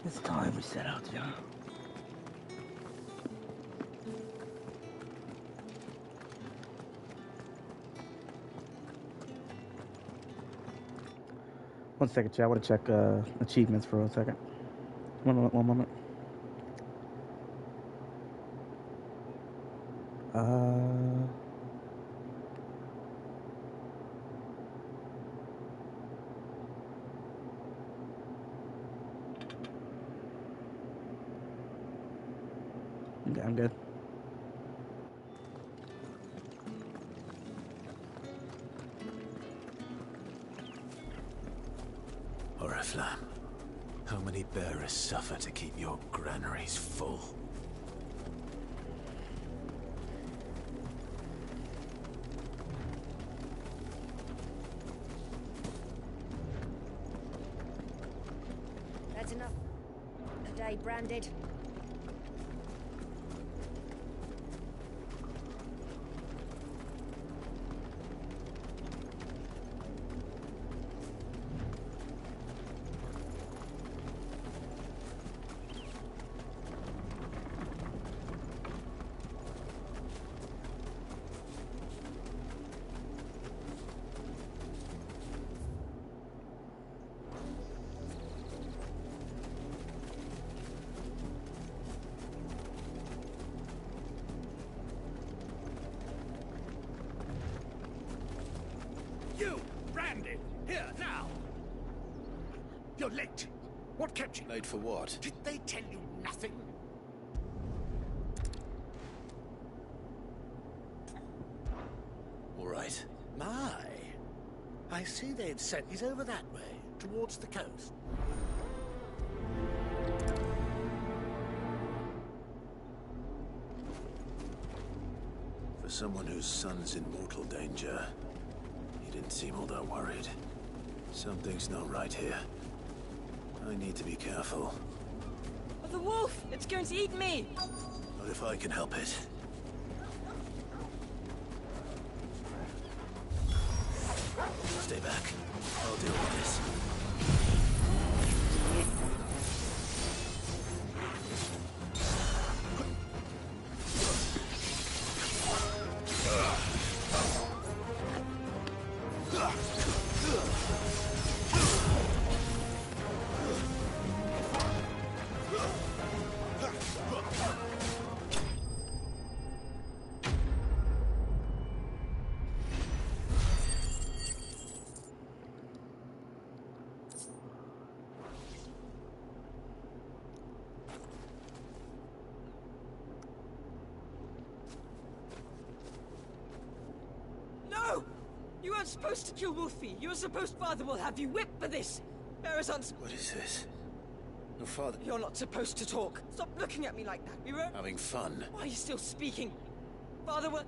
It's time we set out, John. One second, chat. I want to check achievements for a second. One moment. Okay, I'm good. Oriflamme. How many bearers suffer to keep your granaries full? That's enough. A day branded. You, branded, here, now! You're late. What kept you? Late for what? Did they tell you nothing? All right. My. I see they'd sent he's over that way, towards the coast. For someone whose son's in mortal danger, he didn't seem all that worried. Something's not right here. I need to be careful. Oh, the wolf! It's going to eat me! Not if I can help it. Stay back. I'll deal with this. No! You weren't supposed to kill Wolfie. You were supposed... Father will have you whipped for this. Bearers aren't... What is this? Your father... You're not supposed to talk. Stop looking at me like that. We were... Having fun. Why are you still speaking? Father will...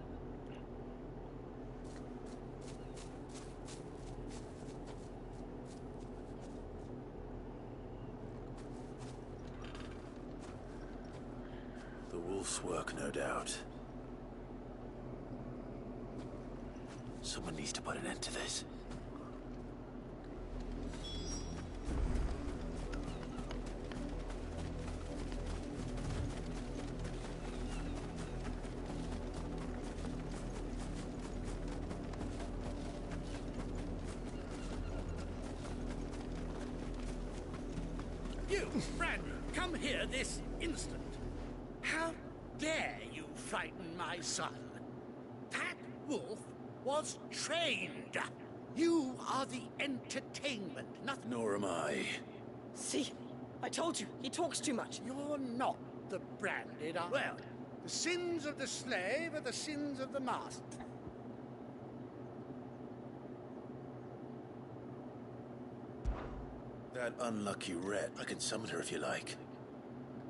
The wolf's work, no doubt. Someone needs to put an end to this. You, Brandon, come here this instant. How dare you frighten my son? That wolf was trained. You are the entertainment, nothing. Nor am I. See? I told you, he talks too much. You're not the branded. Well, the sins of the slave are the sins of the master. That unlucky rat. I can summon her if you like.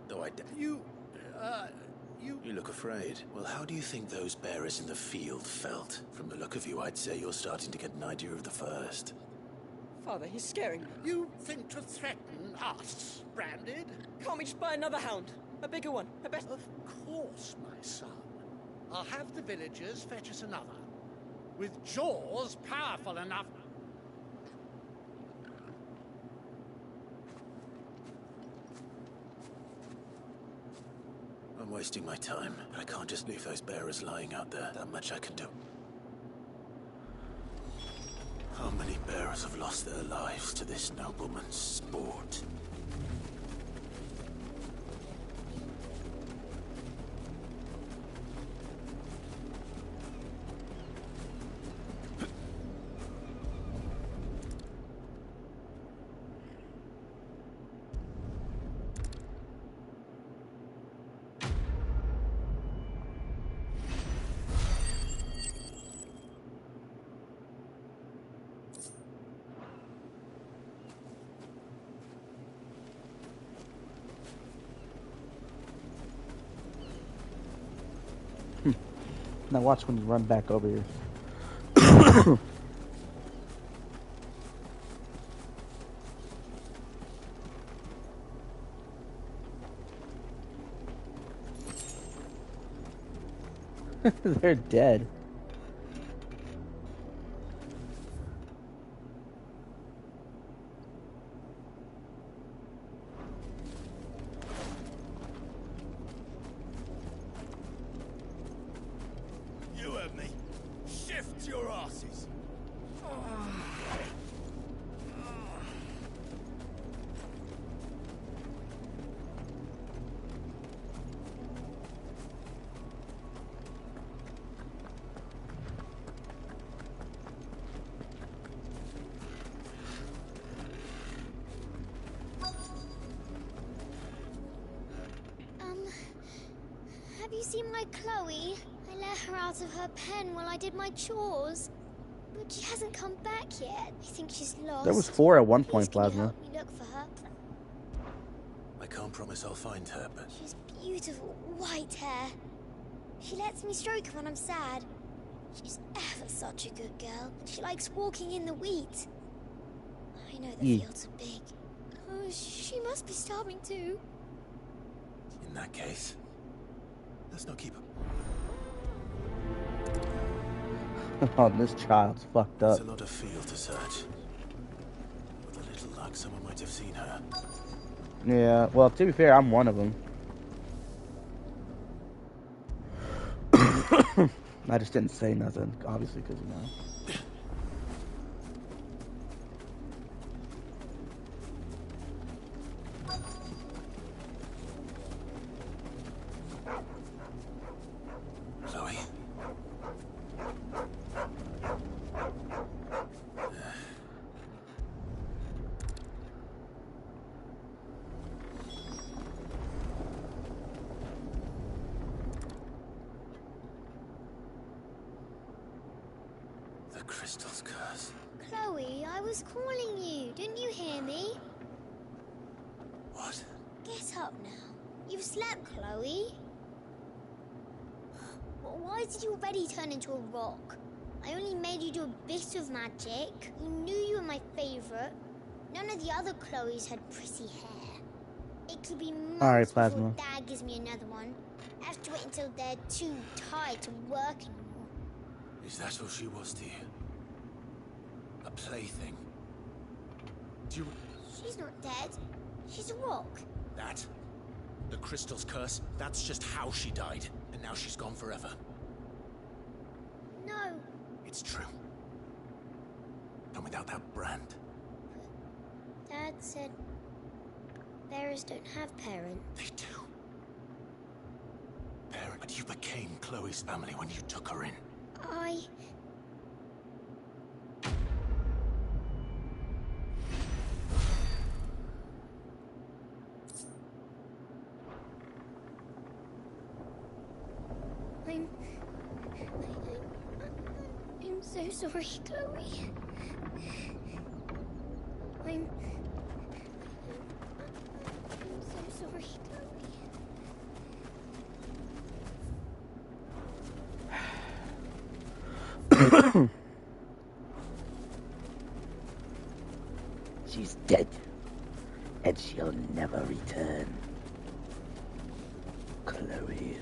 Though I... You look afraid. Well, how do you think those bearers in the field felt? From the look of you, I'd say you're starting to get an idea of the first. Father, he's scaring me. You think to threaten us, Branded? Can't we just buy another hound? A bigger one, a better... Of course, my son. I'll have the villagers fetch us another. With jaws powerful enough... I'm wasting my time. I can't just leave those bearers lying out there. That much I can do. How many bearers have lost their lives to this nobleman's sport? Now watch when you run back over here. They're dead. You heard me. Shift your asses. Have you seen my Chloe? I let her out of her pen while I did my chores. But she hasn't come back yet. I think she's lost. There was 4 at one point, Please, can you Plasma. help me look for her? I can't promise I'll find her, but... She's beautiful white hair. She lets me stroke her when I'm sad. She's ever such a good girl. She likes walking in the wheat. I know the fields are big. Oh, she must be starving too. In that case, let's not keep her. Oh, this child's fucked up. There's a lot of field to search. With a little luck, someone might have seen her. Yeah, well, to be fair, I'm one of them. I just didn't say nothing, obviously, because, you know. Chloe? The crystal's curse. Chloe, I was calling you. Didn't you hear me? What? Get up now. You've slept, Chloe. Why did you already turn into a rock? I only made you do a bit of magic. You knew you were my favorite. None of the other Chloes had pretty hair. It could be months before Dad gives me another one. I have to wait until they're too tired to work anymore. Is that all she was to you? A plaything? Do you... She's not dead. She's a rock. That? The crystal's curse? That's just how she died. And now she's gone forever. No. It's true. And without that brand. Dad said bearers don't have parents. They do. Parent, but you became Chloe's family when you took her in. I'm so sorry, Chloe. She's dead, and she'll never return. Chloe.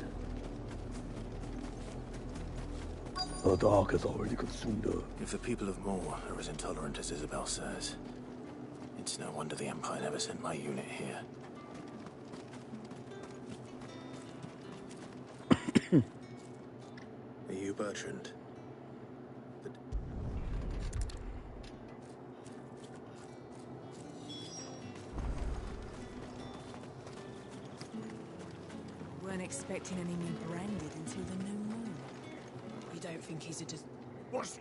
The dark has already consumed her. If the people of Moor are as intolerant as Isabel says, it's no wonder the Empire never sent my unit here. Are you Bertrand? Weren't expecting any new branded until the new moon. You don't think he's a What's...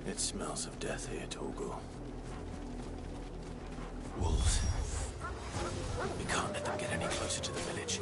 It smells of death here, Torgal. Wolves. We can't let them get any closer to the village.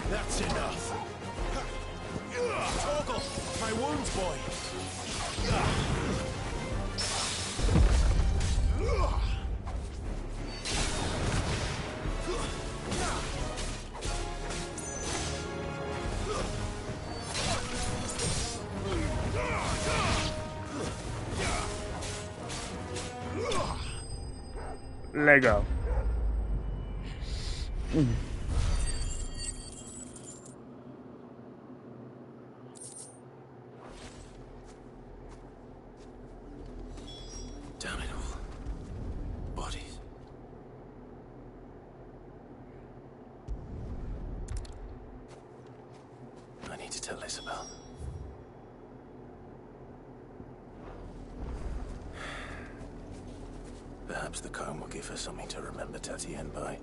That's enough. Torgal, my wounds, boy. Lego. Damn it all. Bodies. I need to tell Isabel. Perhaps the comb will give her something to remember Tatienne by.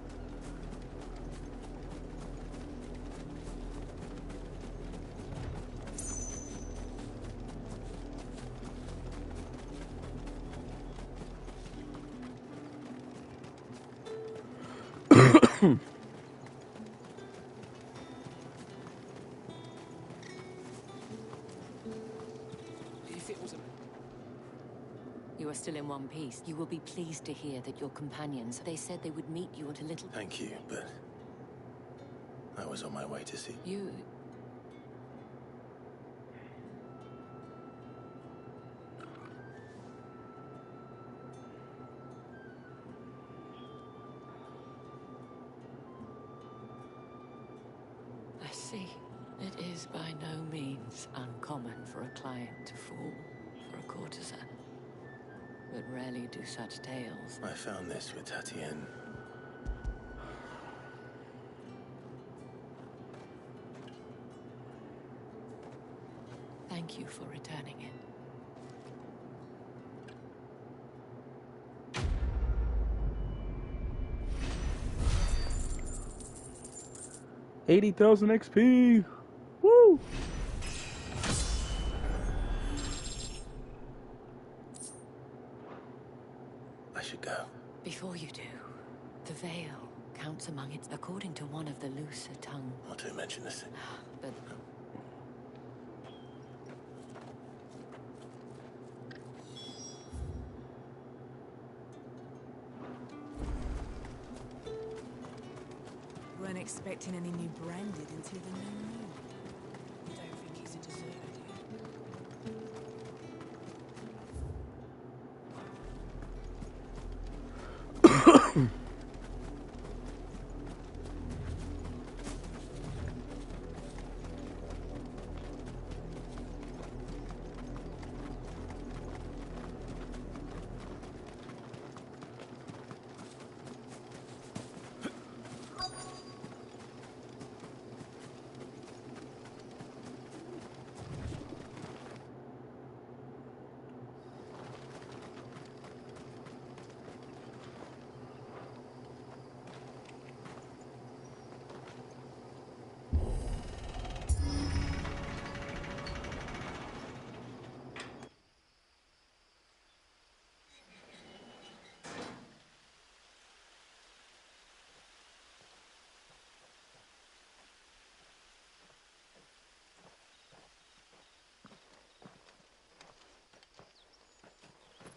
If it was a... You are still in one piece. You will be pleased to hear that your companions, they said they would meet you at a little... Thank you, but I was on my way to see. You... I see. It is by no means uncommon for a client to fall for a courtesan. But rarely do such tales. I found this with Tatienne. Thank you for returning it. $80,000 XP. Woo! I should go. Before you do, the veil counts among its, according to one of the looser tongue. Not to mention this. But Weren't expecting any new branded until the new moon. You don't think he's a deserter, do you?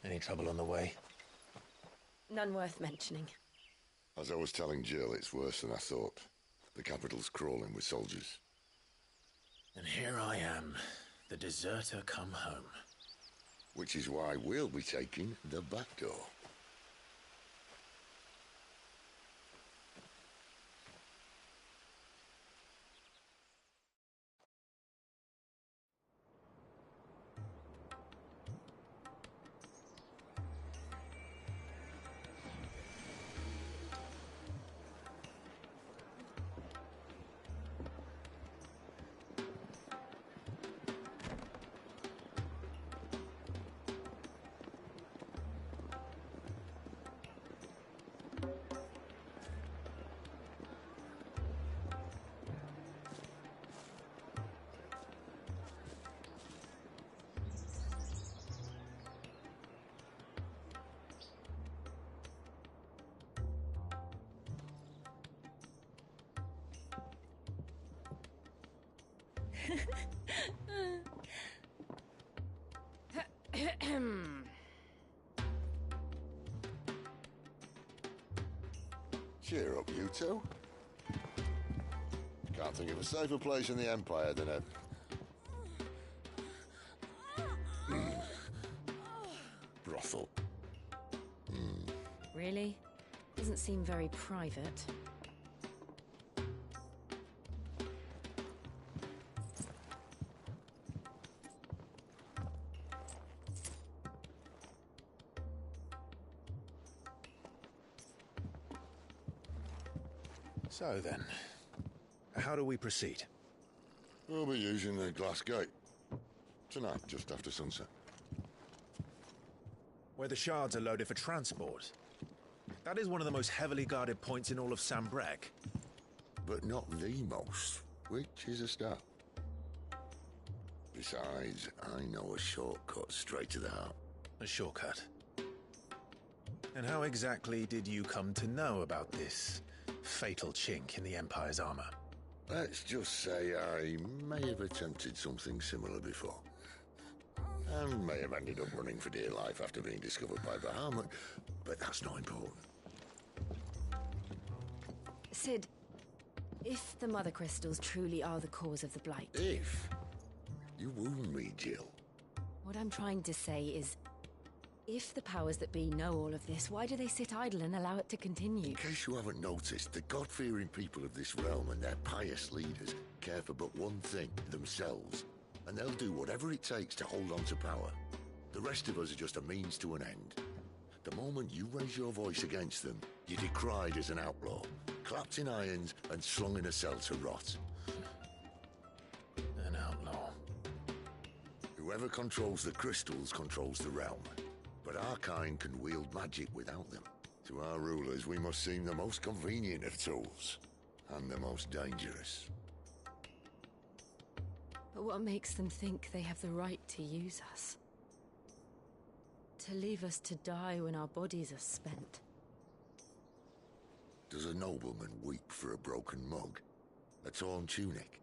Any trouble on the way? None worth mentioning. As I was telling Jill, it's worse than I thought. The capital's crawling with soldiers. And here I am, the deserter come home. Which is why we'll be taking the back door. Cheer up, you two. Can't think of a safer place in the Empire than a... brothel. Really? Doesn't seem very private. So then, how do we proceed? We'll be using the glass gate. Tonight, just after sunset. Where the shards are loaded for transport. That is one of the most heavily guarded points in all of Sambrec. But not the most, which is a start. Besides, I know a shortcut straight to the heart. A shortcut? And how exactly did you come to know about this fatal chink in the Empire's armor? Let's just say I may have attempted something similar before. And may have ended up running for dear life after being discovered by Bahamut, but that's not important. Sid, if the Mother Crystals truly are the cause of the Blight... If? You wound me, Jill. What I'm trying to say is, if the powers that be know all of this, why do they sit idle and allow it to continue? In case you haven't noticed, the God-fearing people of this realm and their pious leaders care for but one thing, themselves. And they'll do whatever it takes to hold on to power. The rest of us are just a means to an end. The moment you raise your voice against them, you're decried as an outlaw, clapped in irons and slung in a cell to rot. An outlaw. Whoever controls the crystals controls the realm. But our kind can wield magic without them. To our rulers, we must seem the most convenient of tools. And the most dangerous. But what makes them think they have the right to use us? To leave us to die when our bodies are spent? Does a nobleman weep for a broken mug? A torn tunic?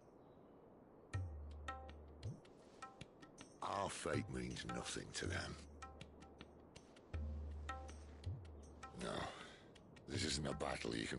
Our fate means nothing to them. No, this isn't a battle you can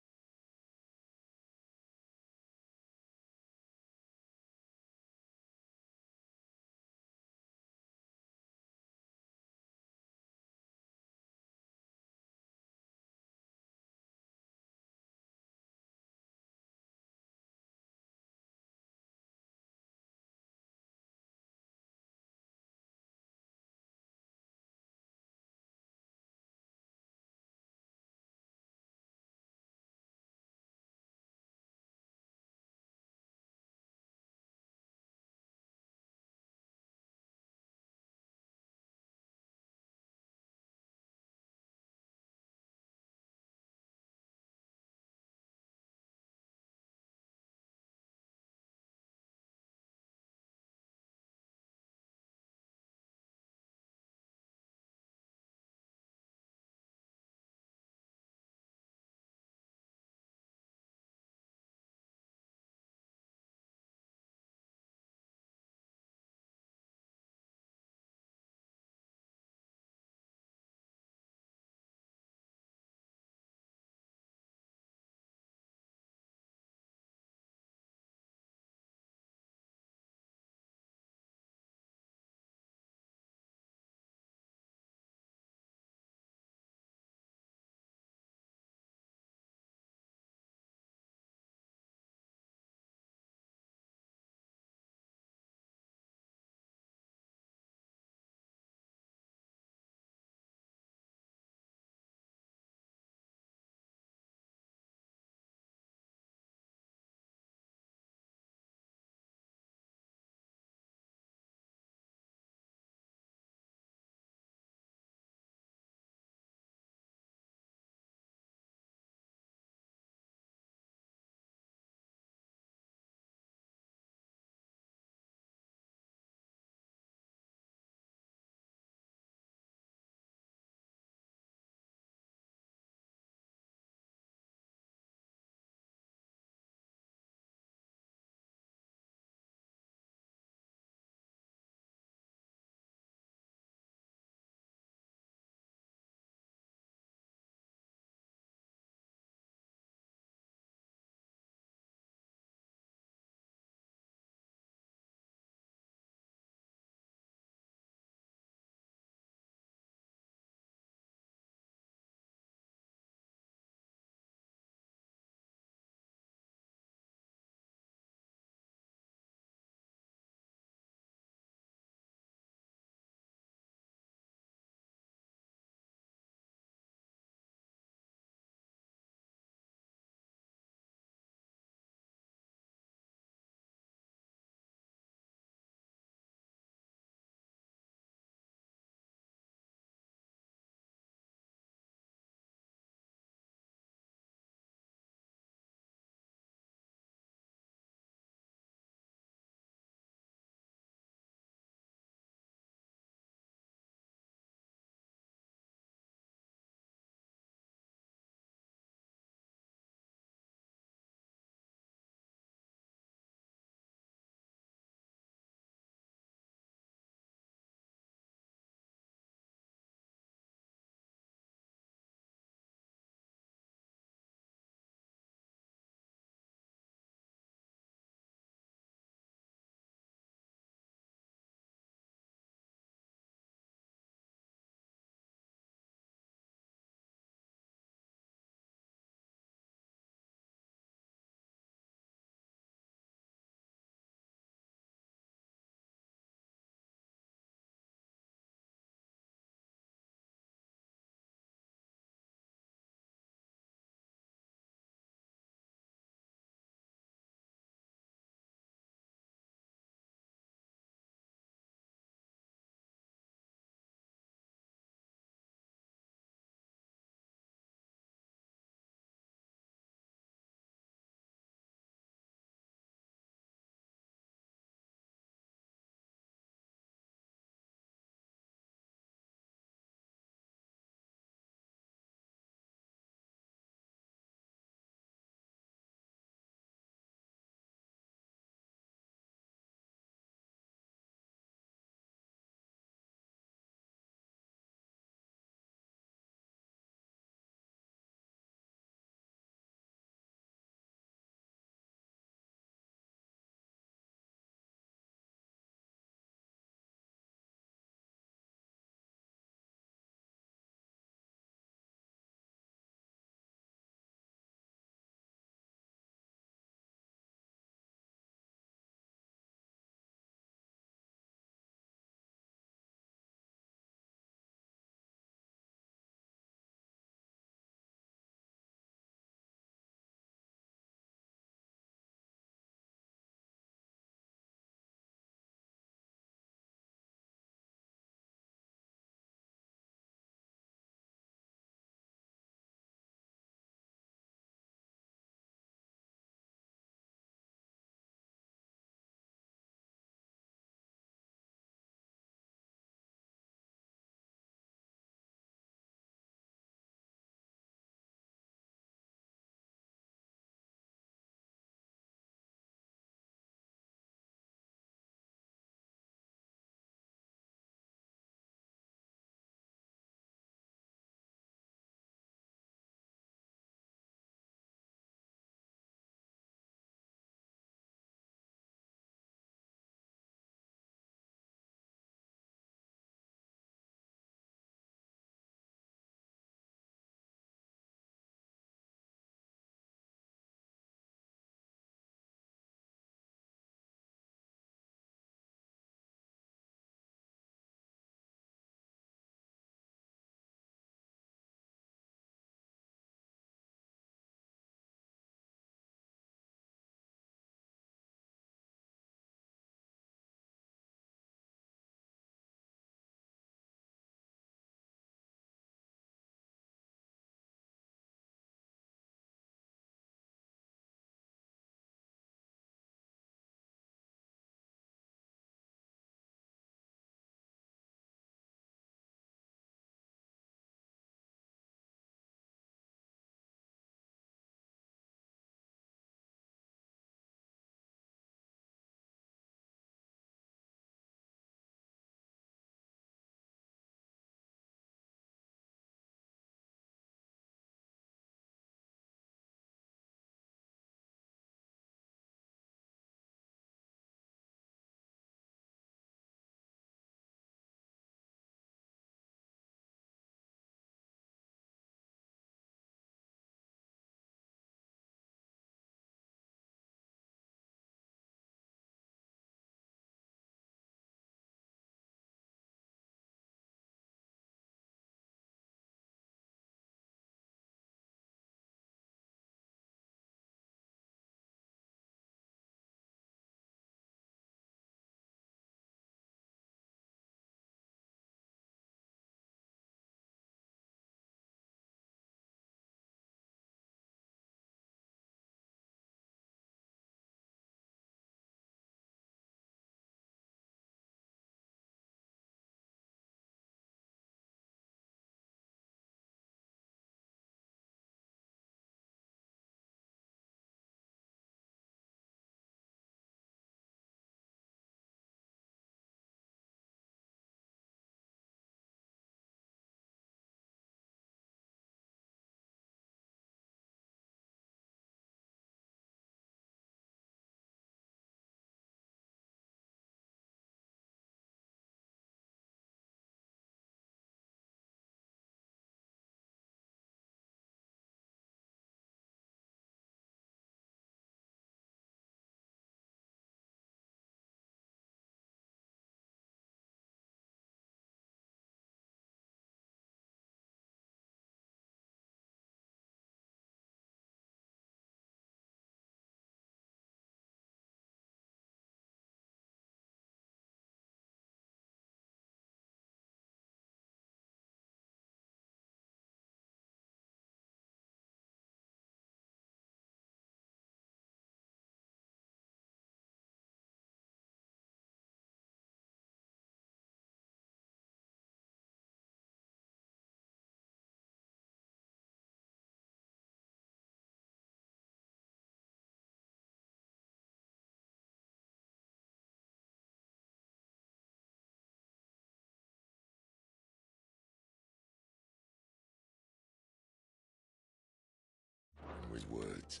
with words.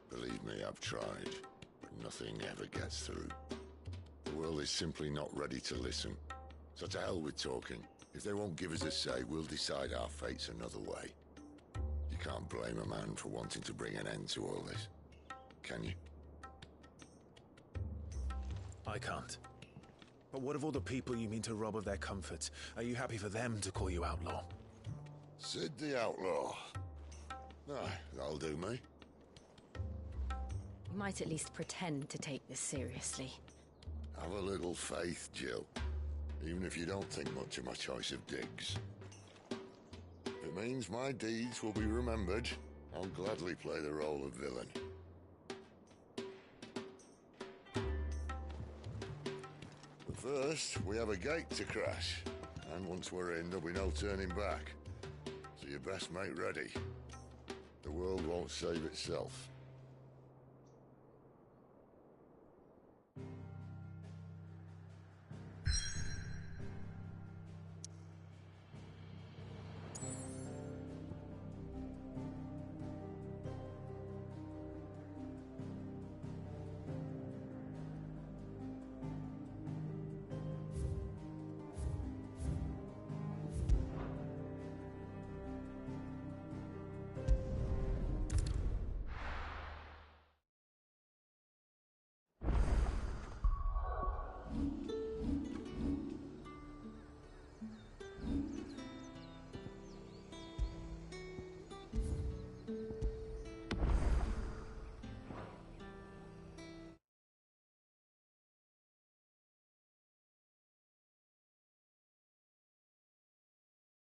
Believe me, I've tried, but nothing ever gets through. The world is simply not ready to listen. So to hell with talking. If they won't give us a say, we'll decide our fates another way. You can't blame a man for wanting to bring an end to all this, can you? I can't. But what of all the people you mean to rob of their comforts? Are you happy for them to call you outlaw? Sid the Outlaw. Aye, that'll do me. We might at least pretend to take this seriously. Have a little faith, Jill. Even if you don't think much of my choice of digs. If it means my deeds will be remembered, I'll gladly play the role of villain. But first, we have a gate to crash. And once we're in, there'll be no turning back. So you best make ready. The world won't save itself.